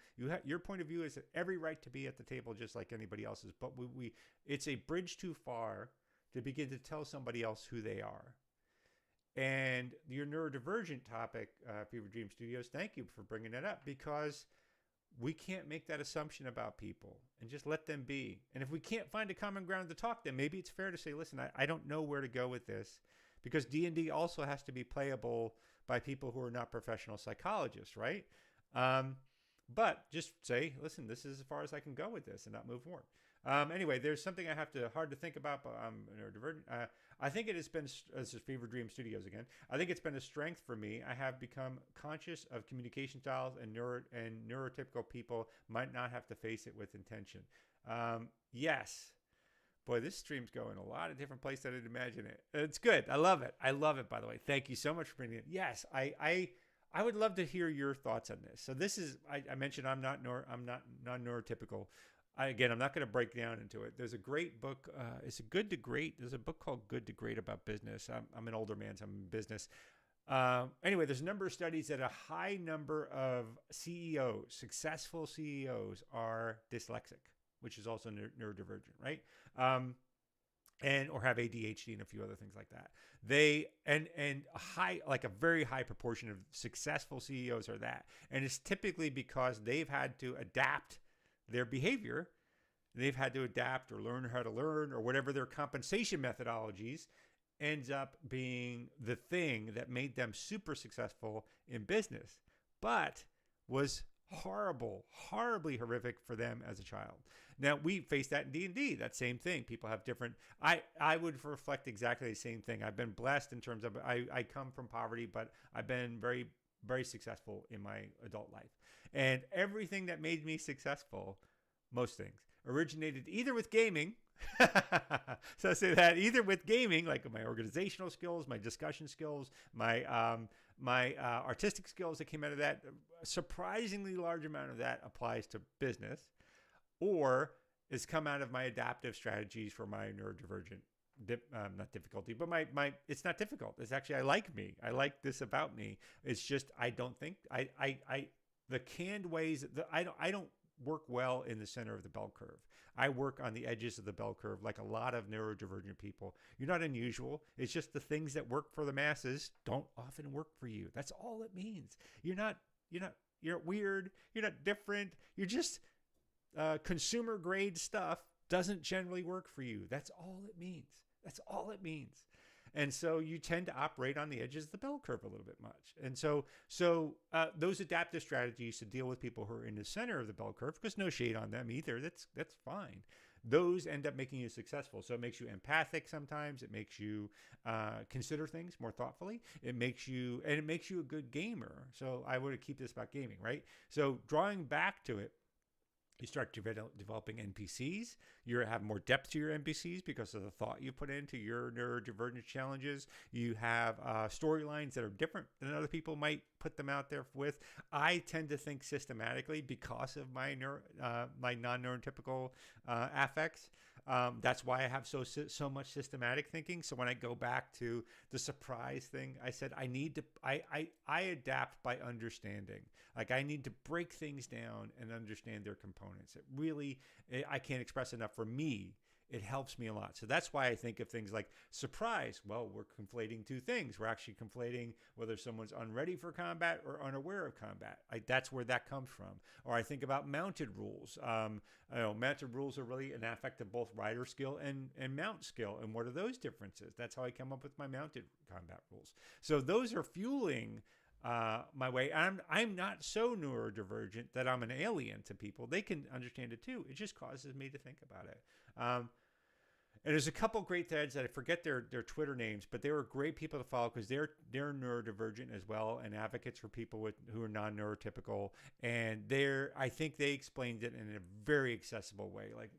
Your point of view is every right to be at the table just like anybody else's, but it's a bridge too far to begin to tell somebody else who they are. And your neurodivergent topic, Fever Dream Studios, thank you for bringing that up, because we can't make that assumption about people and just let them be. And if we can't find a common ground to talk, then maybe it's fair to say, listen, I don't know where to go with this, because D&D also has to be playable by people who are not professional psychologists, right? But just say, listen, this is as far as I can go with this and not move forward. Anyway, there's something I have to hard to think about, but I'm neurodivergent. I think it has been, this is Fever Dream Studios again. I think it's been a strength for me. I have become conscious of communication styles, and neurotypical people might not have to face it with intention. Yes. Boy, this stream's going a lot of different places than I'd imagine it. It's good. I love it. I love it, by the way. Thank you so much for bringing it. Yes, I would love to hear your thoughts on this. So this is, I mentioned I'm not non-neurotypical. Again, I'm not going to break down into it. There's a great book. Is it Good to Great? There's a book called Good to Great about business. I'm an older man, so I'm in business. Anyway, there's a number of studies that a high number of CEOs, successful CEOs, are dyslexic, which is also neurodivergent, right? And or have ADHD and a few other things like that. They and a high, like a very high proportion of successful CEOs are that, and it's typically because they've had to adapt their behavior. They've had to adapt or learn how to learn, or whatever their compensation methodologies ends up being the thing that made them super successful in business, but was horribly horrific for them as a child. Now, we face that in D&D, that same thing. People have different, I would reflect exactly the same thing. I've been blessed in terms of, I come from poverty, but I've been very successful in my adult life. And everything that made me successful, most things, originated either with gaming. So I say that either with gaming, like my organizational skills, my discussion skills, my artistic skills that came out of that. A surprisingly large amount of that applies to business, or has come out of my adaptive strategies for my neurodivergent, not difficulty, but my it's not difficult. It's actually, I like me. I like this about me. It's just, I don't think the canned ways that I don't work well in the center of the bell curve. I work on the edges of the bell curve, like a lot of neurodivergent people. You're not unusual. It's just the things that work for the masses don't often work for you. That's all it means. You're weird. You're not different. You're just consumer grade stuff doesn't generally work for you. That's all it means. That's all it means. And so you tend to operate on the edges of the bell curve a little bit much. And so those adaptive strategies to deal with people who are in the center of the bell curve, because no shade on them either, that's fine. Those end up making you successful. So it makes you empathic sometimes. It makes you consider things more thoughtfully. It makes you a good gamer. So I would keep this about gaming, right? So drawing back to it, you start developing NPCs. You have more depth to your NPCs because of the thought you put into your neurodivergent challenges. You have storylines that are different than other people might put them out there with. I tend to think systematically because of my my non-neurotypical affects. That's why I have so much systematic thinking. So when I go back to the surprise thing, I said I adapt by understanding. Like, I need to break things down and understand their components. It really, I can't express enough. For me, it helps me a lot. So that's why I think of things like surprise. Well, we're conflating two things. We're actually conflating whether someone's unready for combat or unaware of combat. That's where that comes from. Or I think about mounted rules. Mounted rules are really an affect of both rider skill and mount skill. And what are those differences? That's how I come up with my mounted combat rules. So those are fueling my way. I'm not so neurodivergent that I'm an alien to people. They can understand it too. It just causes me to think about it. And there's a couple great threads that I forget their Twitter names, but they were great people to follow because they're neurodivergent as well, and advocates for people who are non-neurotypical. And I think they explained it in a very accessible way, like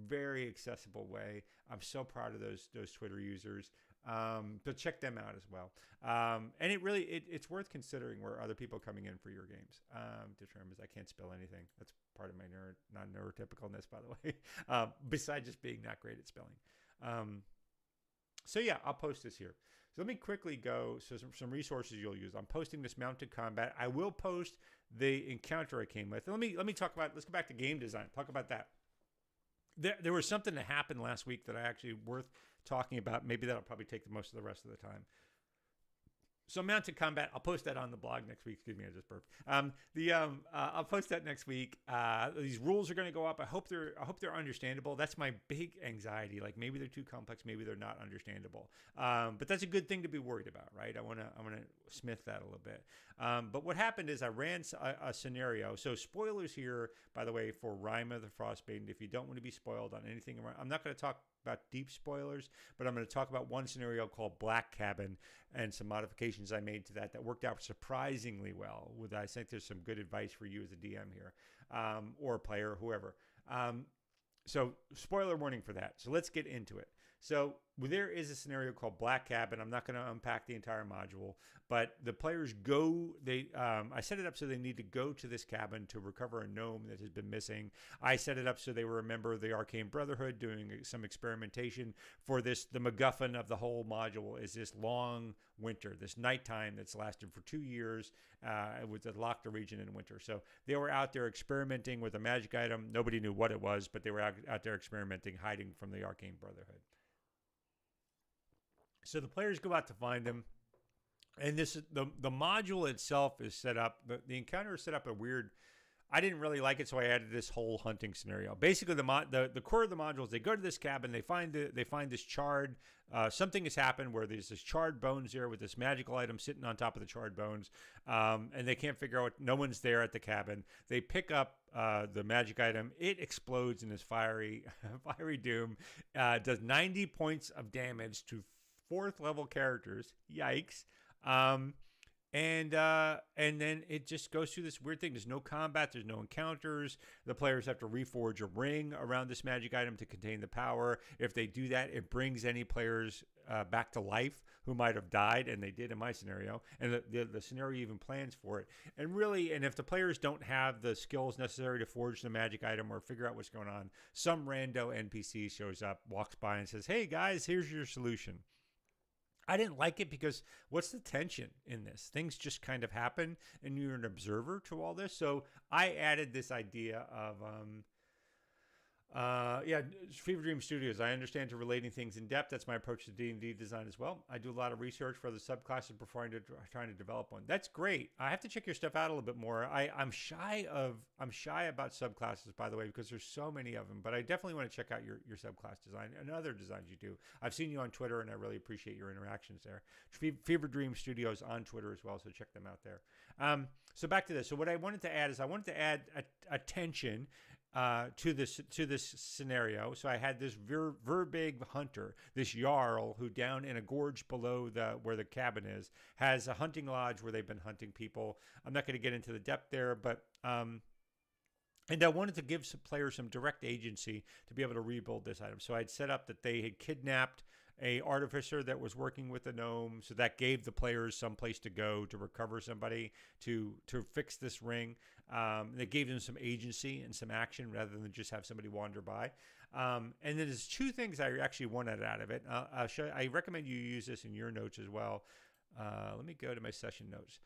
very accessible way. I'm so proud of those Twitter users. But check them out as well. And it's worth considering where other people coming in for your games. Determines I can't spell anything. That's part of my non-neurotypicalness, by the way. Besides just being not great at spelling. So yeah, I'll post this here. So let me quickly go. So some resources you'll use. I'm posting this mounted combat. I will post the encounter I came with. Let me talk about. Let's go back to game design. Talk about that. There was something that happened last week that I actually worth talking about. Maybe that'll probably take most of the rest of the time. So mounted combat, I'll post that on the blog next week. Excuse me, I just burped. I'll post that next week. These rules are going to go up. I hope they're understandable. That's my big anxiety. Like maybe they're too complex, maybe they're not understandable. But that's a good thing to be worried about, right? I want to smith that a little bit. But what happened is I ran a scenario. So spoilers here, by the way, for Rima the Frostmaiden. If you don't want to be spoiled on anything around, I'm not going to talk about deep spoilers, but I'm going to talk about one scenario called Black Cabin and some modifications I made to that worked out surprisingly well. I think there's some good advice for you as a DM here, or a player, whoever. So spoiler warning for that. So let's get into it. So there is a scenario called Black Cabin. I'm not going to unpack the entire module, but the players go. I set it up so they need to go to this cabin to recover a gnome that has been missing. I set it up so they were a member of the Arcane Brotherhood doing some experimentation for this. The MacGuffin of the whole module is this long winter, this nighttime that's lasted for 2 years with the locked region in winter. So they were out there experimenting with a magic item. Nobody knew what it was, but they were out there experimenting, hiding from the Arcane Brotherhood. So the players go out to find them, and this is the module itself is set up. The encounter is set up a weird. I didn't really like it, so I added this whole hunting scenario. Basically, the core of the module is they go to this cabin, they find this charred. Something has happened where there's this charred bones there with this magical item sitting on top of the charred bones, and they can't figure out. No one's there at the cabin. They pick up the magic item. It explodes in this fiery doom. Does 90 points of damage to 4th level characters. Yikes. And then it just goes through this weird thing. There's no combat. There's no encounters. The players have to reforge a ring around this magic item to contain the power. If they do that, it brings any players back to life who might have died, and they did in my scenario. And the scenario even plans for it. And really, and if the players don't have the skills necessary to forge the magic item or figure out what's going on, some rando NPC shows up, walks by, and says, "Hey guys, here's your solution." I didn't like it because what's the tension in this? Things just kind of happen, and you're an observer to all this. So I added this idea of Fever Dream Studios. I understand to relating things in depth. That's my approach to D&D design as well. I do a lot of research for the subclasses before trying to develop one. That's great. I have to check your stuff out a little bit more. I'm shy about subclasses, by the way, because there's so many of them. But I definitely want to check out your subclass design and other designs you do. I've seen you on Twitter, and I really appreciate your interactions there. Fever Dream Studios on Twitter as well, so check them out there. So back to this. So what I wanted to add is a tension to this scenario. So I had this Verbig hunter, this Jarl, who down in a gorge below where the cabin is, has a hunting lodge where they've been hunting people. I'm not going to get into the depth there, but and I wanted to give some players some direct agency to be able to rebuild this item. So I'd set up that they had kidnapped a artificer that was working with the gnome, so that gave the players some place to go to recover somebody to fix this ring. That gave them some agency and some action rather than just have somebody wander by. And then there's 2 things I actually wanted out of it. I'll show you. I recommend you use this in your notes as well. Let me go to my session notes.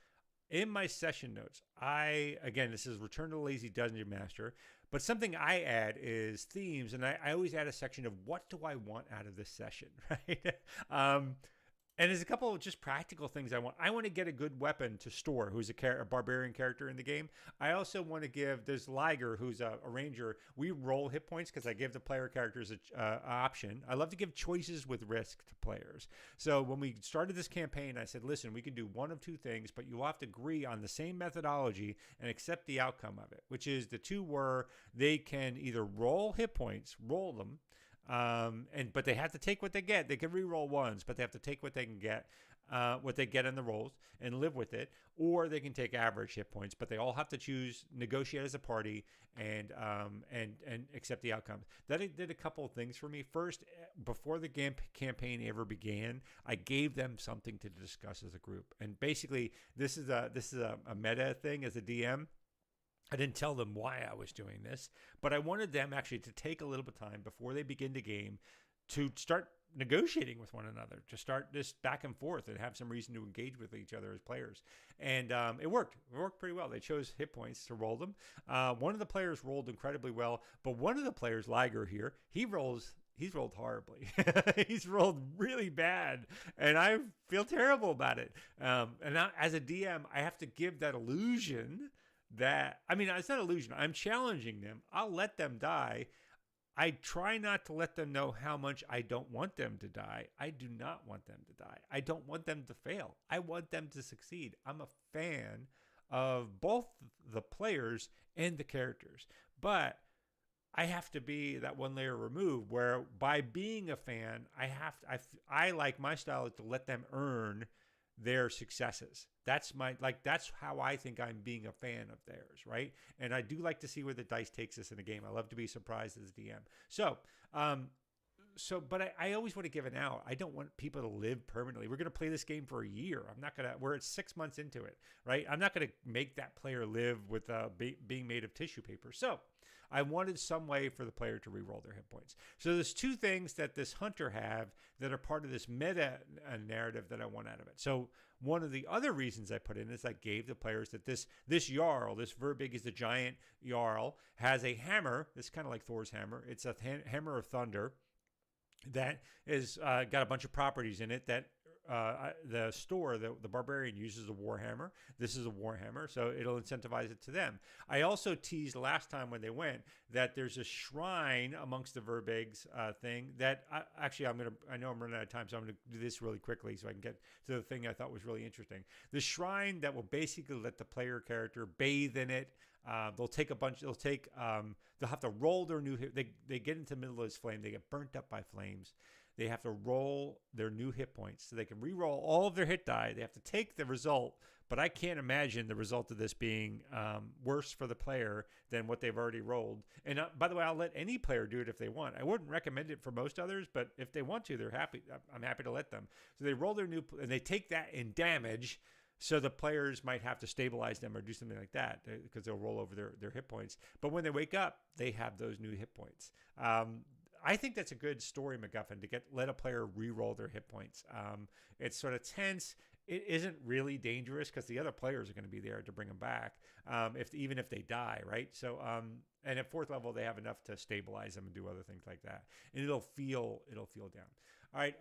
In my session notes, this is Return to the Lazy Dungeon Master, but something I add is themes, and I always add a section of what do I want out of this session, right? And there's a couple of just practical things I want. I want to get a good weapon to Store, who's a barbarian character in the game. I also want to there's Liger, who's a ranger. We roll hit points because I give the player characters an option. I love to give choices with risk to players. So when we started this campaign, I said, listen, we can do one of 2 things, but you'll have to agree on the same methodology and accept the outcome of it, which is the 2 were they can either roll hit points, roll them, but they have to take what they get. They can re-roll ones, but they have to take what they can get, what they get in the rolls and live with it, or they can take average hit points, but they all have to negotiate as a party and accept the outcome. That did a couple of things for me. First, before the campaign ever began, I gave them something to discuss as a group. And basically this is a meta thing as a DM. I didn't tell them why I was doing this, but I wanted them actually to take a little bit of time before they begin the game to start negotiating with one another, to start this back and forth and have some reason to engage with each other as players. And it worked. It worked pretty well. They chose hit points to roll them. One of the players rolled incredibly well, but one of the players, Liger here, he rolls he's rolled horribly. He's rolled really bad, and I feel terrible about it. And now, as a DM, I have to give that illusion that, I mean, it's not illusion. I'm challenging them. I'll let them die. I try not to let them know how much I don't want them to die. I do not want them to die. I don't want them to fail. I want them to succeed. I'm a fan of both the players and the characters. But I have to be that one layer removed where by being a fan, I like my style is to let them earn their successes. That's how I think I'm being a fan of theirs, right? And I do like to see where the dice takes us in a game. I love to be surprised as a DM. But I always want to give it out. I don't want people to live permanently. We're going to play this game for a year. We're at 6 months into it, right? I'm not going to make that player live with being made of tissue paper. So I wanted some way for the player to re-roll their hit points. So there's two things that this hunter have that are part of this meta narrative that I want out of it. So one of the other reasons I put in is I gave the players that this Jarl, this Verbig is the giant Jarl, has a hammer. It's kind of like Thor's hammer. It's a hammer of thunder that is got a bunch of properties in it that the barbarian uses a warhammer. This is a warhammer, so it'll incentivize it to them. I also teased last time when they went that there's a shrine amongst the Verbigs thing that I know I'm running out of time, so I'm going to do this really quickly so I can get to the thing I thought was really interesting. The shrine that will basically let the player character bathe in it. They'll have to roll their new hit. They get into the middle of this flame. They get burnt up by flames. They have to roll their new hit points so they can re-roll all of their hit die. They have to take the result, but I can't imagine the result of this being worse for the player than what they've already rolled. And by the way, I'll let any player do it if they want. I wouldn't recommend it for most others, but if they want to, they're happy. I'm happy to let them. So they roll their new, and they take that in damage. So the players might have to stabilize them or do something like that because they'll roll over their hit points. But when they wake up, they have those new hit points. I think that's a good story MacGuffin to let a player re-roll their hit points. It's sort of tense. It isn't really dangerous because the other players are going to be there to bring them back, even if they die, right? So, and at fourth level, they have enough to stabilize them and do other things like that, and it'll feel down. All right,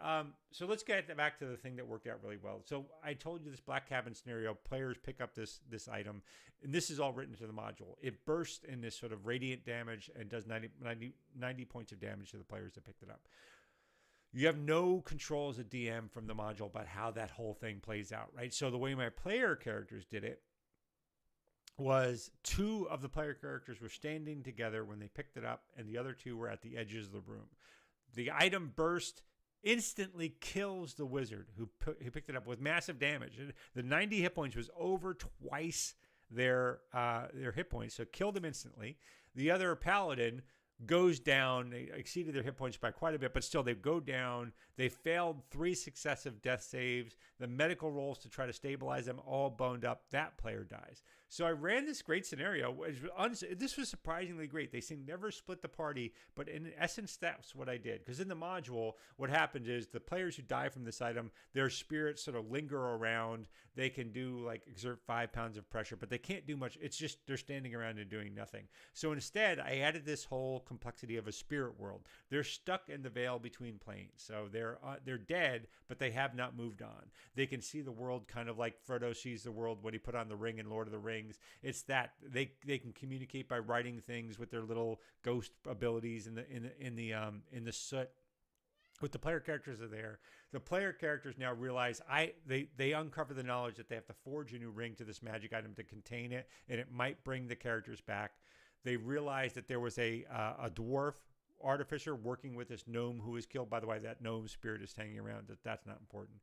so let's get back to the thing that worked out really well. So I told you this black cabin scenario, players pick up this item, and this is all written to the module. It bursts in this sort of radiant damage and does 90 points of damage to the players that picked it up. You have no control as a DM from the module about how that whole thing plays out, right? So the way my player characters did it was two of the player characters were standing together when they picked it up, and the other two were at the edges of the room. The item burst instantly kills the wizard who picked it up with massive damage. The 90 hit points was over twice their hit points, so killed them instantly. The other paladin goes down. They exceeded their hit points by quite a bit, but still they go down. They failed 3 successive death saves. The medical rolls to try to stabilize them all boned up. That player dies. So I ran this great scenario. This was surprisingly great. They seemed never split the party, but in essence, that's what I did. Because in the module, what happens is the players who die from this item, their spirits sort of linger around. They can exert 5 pounds of pressure, but they can't do much. It's just they're standing around and doing nothing. So instead, I added this whole complexity of a spirit world. They're stuck in the veil between planes. So they're dead, but they have not moved on. They can see the world kind of like Frodo sees the world when he put on the ring in Lord of the Rings. It's that they can communicate by writing things with their little ghost abilities in the soot. With the player characters are there. The player characters now realize they uncover the knowledge that they have to forge a new ring to this magic item to contain it, and it might bring the characters back. They realize that there was a dwarf artificer working with this gnome who was killed. By the way, that gnome spirit is hanging around. That's not important.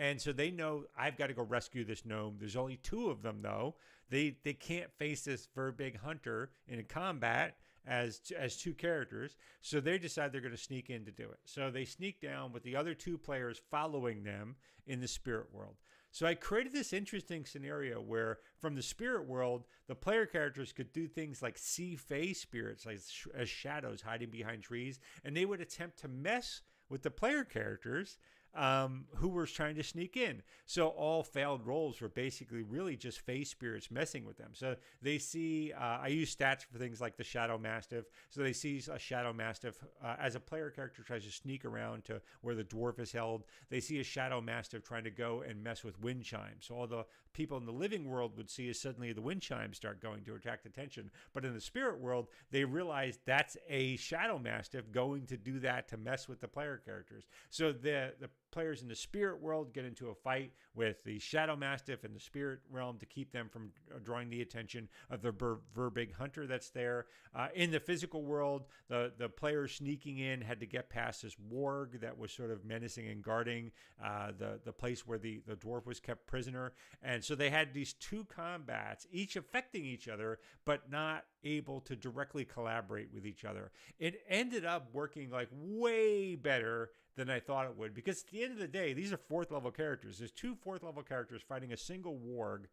And so they know I've got to go rescue this gnome. There's only 2 of them, though. They can't face this Verbig hunter in a combat as 2 characters. So they decide they're going to sneak in to do it. So they sneak down with the other 2 players following them in the spirit world. So I created this interesting scenario where from the spirit world, the player characters could do things like see fey spirits like as shadows hiding behind trees. And they would attempt to mess with the player characters who were trying to sneak in. So all failed rolls were basically really just phase spirits messing with them. So they see, I use stats for things like the Shadow Mastiff. So they see a Shadow Mastiff as a player character tries to sneak around to where the dwarf is held. They see a Shadow Mastiff trying to go and mess with wind chimes. So all the people in the living world would see is suddenly the wind chimes start going to attract attention. But in the spirit world, they realize that's a Shadow Mastiff going to do that to mess with the player characters. So the players in the spirit world get into a fight with the Shadow Mastiff in the spirit realm to keep them from drawing the attention of the Verbig hunter that's there. In the physical world, the players sneaking in had to get past this warg that was sort of menacing and guarding the place where the dwarf was kept prisoner. And so they had these two combats, each affecting each other, but not able to directly collaborate with each other. It ended up working like way better than I thought it would, because at the end of the day, these are fourth level characters. There's two fourth level characters fighting a single warg,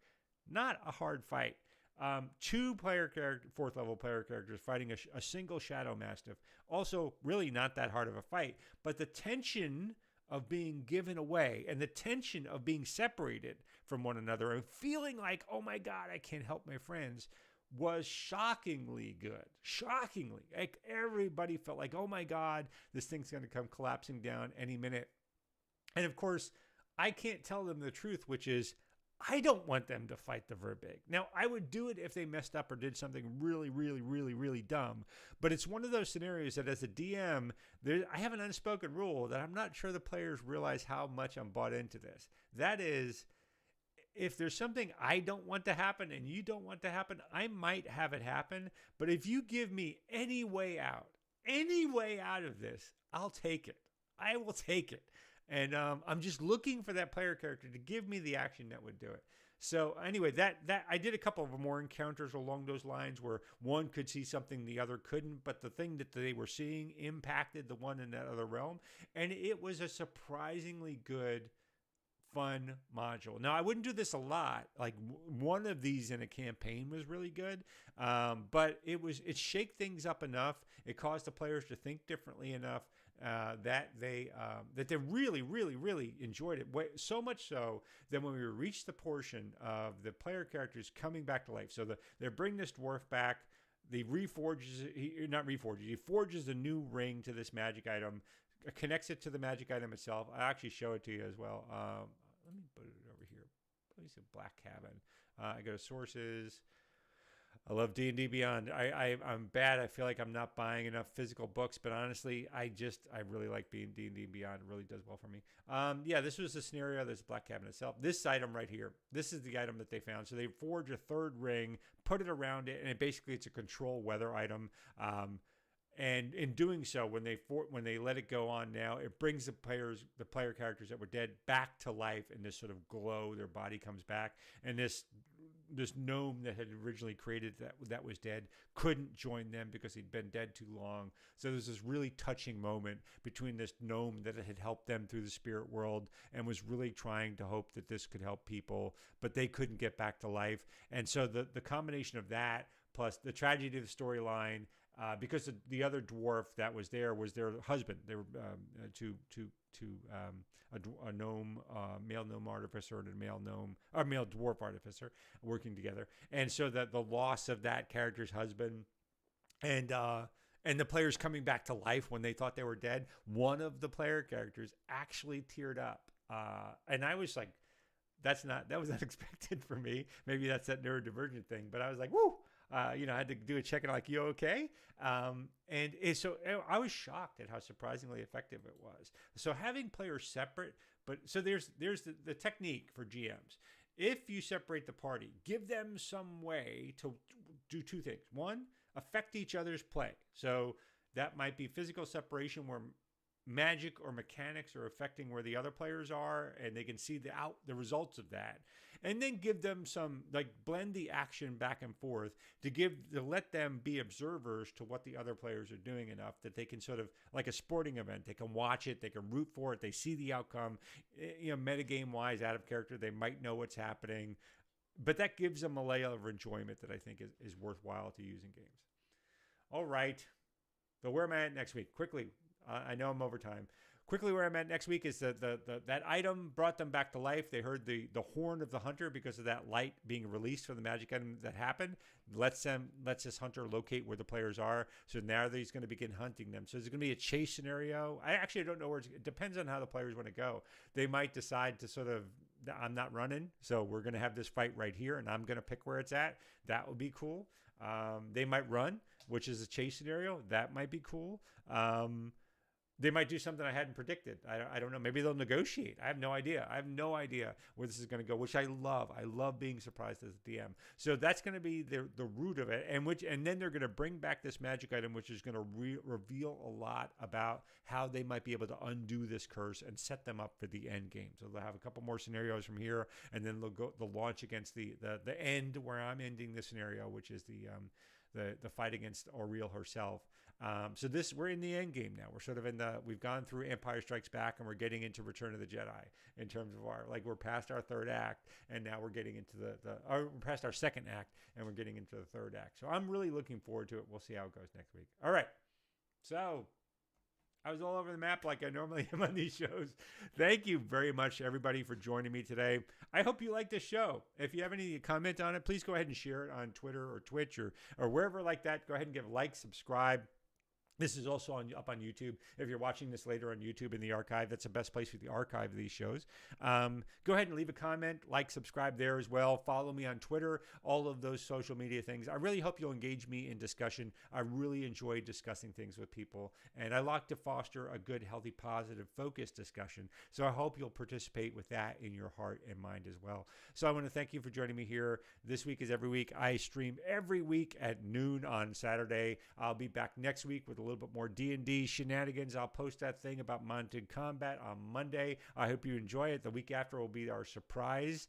not a hard fight. Fourth level player characters fighting a single Shadow Mastiff, also really not that hard of a fight. But the tension of being given away and the tension of being separated from one another and feeling like, oh my God, I can't help my friends, was shockingly good. Shockingly. Like everybody felt like, oh my God, this thing's going to come collapsing down any minute. And of course, I can't tell them the truth, which is I don't want them to fight the Verbig. Now, I would do it if they messed up or did something really, really, really, really dumb. But it's one of those scenarios that as a DM, I have an unspoken rule that I'm not sure the players realize how much I'm bought into this. That is, if there's something I don't want to happen and you don't want to happen, I might have it happen. But if you give me any way out of this, I'll take it. I will take it. And I'm just looking for that player character to give me the action that would do it. So anyway, that I did a couple of more encounters along those lines where one could see something the other couldn't, but the thing that they were seeing impacted the one in that other realm. And it was a surprisingly good, fun module. Now, I wouldn't do this a lot. Like one of these in a campaign was really good, but it shaked things up enough. It caused the players to think differently enough that they really, really, really enjoyed it. So much so that when we reached the portion of the player characters coming back to life, so they bring this dwarf back. He forges a new ring to this magic item, connects it to the magic item itself. I actually show it to you as well. Let me put it over here. Let me see Black Cabin. I go to sources. I love D&D Beyond. I'm bad. I feel like I'm not buying enough physical books, but honestly, I really like being D&D Beyond. It really does well for me. Yeah, this was the scenario. There's Black Cabin itself. This item right here, this is the item that they found. So they forge a third ring, put it around it, and it's a control weather item. And in doing so, when they let it go on now, it brings the player characters that were dead back to life in this sort of glow. Their body comes back, and this gnome that had originally created that was dead couldn't join them because he'd been dead too long. So there's this really touching moment between this gnome that had helped them through the spirit world and was really trying to hope that this could help people, but they couldn't get back to life. And so the combination of that plus the tragedy of the storyline, because the other dwarf that was their husband. They were a gnome, male gnome artificer and a male dwarf artificer working together, and so that the loss of that character's husband and the players coming back to life when they thought they were dead. One of the player characters actually teared up, and I was like, that was unexpected for me. Maybe that's that neurodivergent thing, but I was like, woo. I had to do a check-in like, you okay? So I was shocked at how surprisingly effective it was. So having players separate, but so there's the technique for GMs. If you separate the party, give them some way to do two things. One, affect each other's play. So that might be physical separation where magic or mechanics are affecting where the other players are, and they can see the results of that. And then give them some, like, blend the action back and forth to let them be observers to what the other players are doing enough that they can sort of, like a sporting event, they can watch it, they can root for it, they see the outcome, metagame wise, out of character, they might know what's happening, but that gives them a layer of enjoyment that I think is worthwhile to use in games. All right. So where am I at next week? Quickly. I know I'm over time. quickly, where I'm at next week is that item brought them back to life. They heard the horn of the hunter because of that light being released from the magic item that happened. Lets this hunter locate where the players are. So now he's going to begin hunting them. So there's going to be a chase scenario. I actually don't know where it depends on how the players want to go. They might decide to sort of, I'm not running, so we're going to have this fight right here, and I'm going to pick where it's at. That would be cool. They might run, which is a chase scenario. That might be cool. They might do something I hadn't predicted. I don't know. Maybe they'll negotiate. I have no idea. I have no idea where this is going to go, which I love. I love being surprised as a DM. So that's going to be the root of it. And then they're going to bring back this magic item, which is going to reveal a lot about how they might be able to undo this curse and set them up for the end game. So they'll have a couple more scenarios from here, and then they'll launch against the end where I'm ending the scenario, which is the fight against Auriel herself. So we're in the end game now. We're sort of we've gone through Empire Strikes Back, and we're getting into Return of the Jedi in terms of we're past our third act, and now we're getting into we're past our second act, and we're getting into the third act. So I'm really looking forward to it. We'll see how it goes next week. All right. So I was all over the map like I normally am on these shows. Thank you very much, everybody, for joining me today. I hope you like this show. If you have any comment on it, please go ahead and share it on Twitter or Twitch or wherever like that. Go ahead and give a like, subscribe. This is also up on YouTube. If you're watching this later on YouTube in the archive, that's the best place for the archive of these shows. Go ahead and leave a comment, like, subscribe there as well. Follow me on Twitter, all of those social media things. I really hope you'll engage me in discussion. I really enjoy discussing things with people, and I like to foster a good, healthy, positive, focused discussion. So I hope you'll participate with that in your heart and mind as well. So I want to thank you for joining me here. This week is every week. I stream every week at noon on Saturday. I'll be back next week with a little bit more D&D shenanigans. I'll post that thing about mounted combat on Monday. I hope you enjoy it. The week after will be our surprise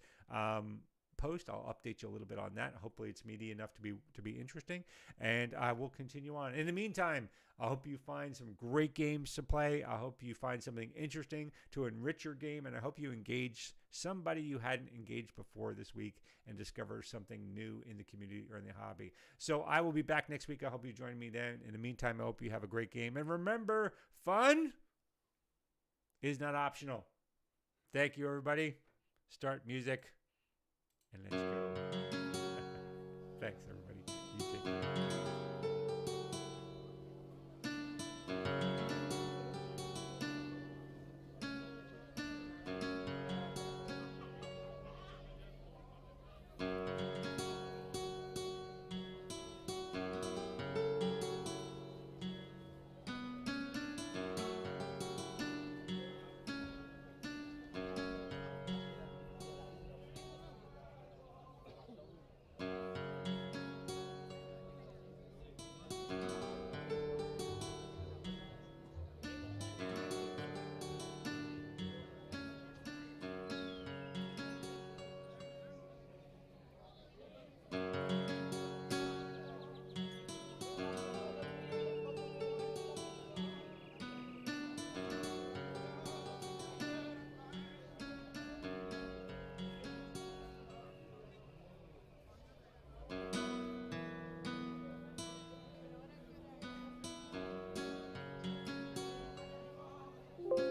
post. I'll update you a little bit on that. Hopefully it's meaty enough to be interesting, and I will continue on. In the meantime, I hope you find some great games to play. I hope you find something interesting to enrich your game, and I hope you engage somebody you hadn't engaged before this week and discover something new in the community or in the hobby. So I will be back next week. I hope you join me then. In the meantime, I hope you have a great game. And remember, fun is not optional. Thank you, everybody. Start music, and let's go. Thanks, everybody.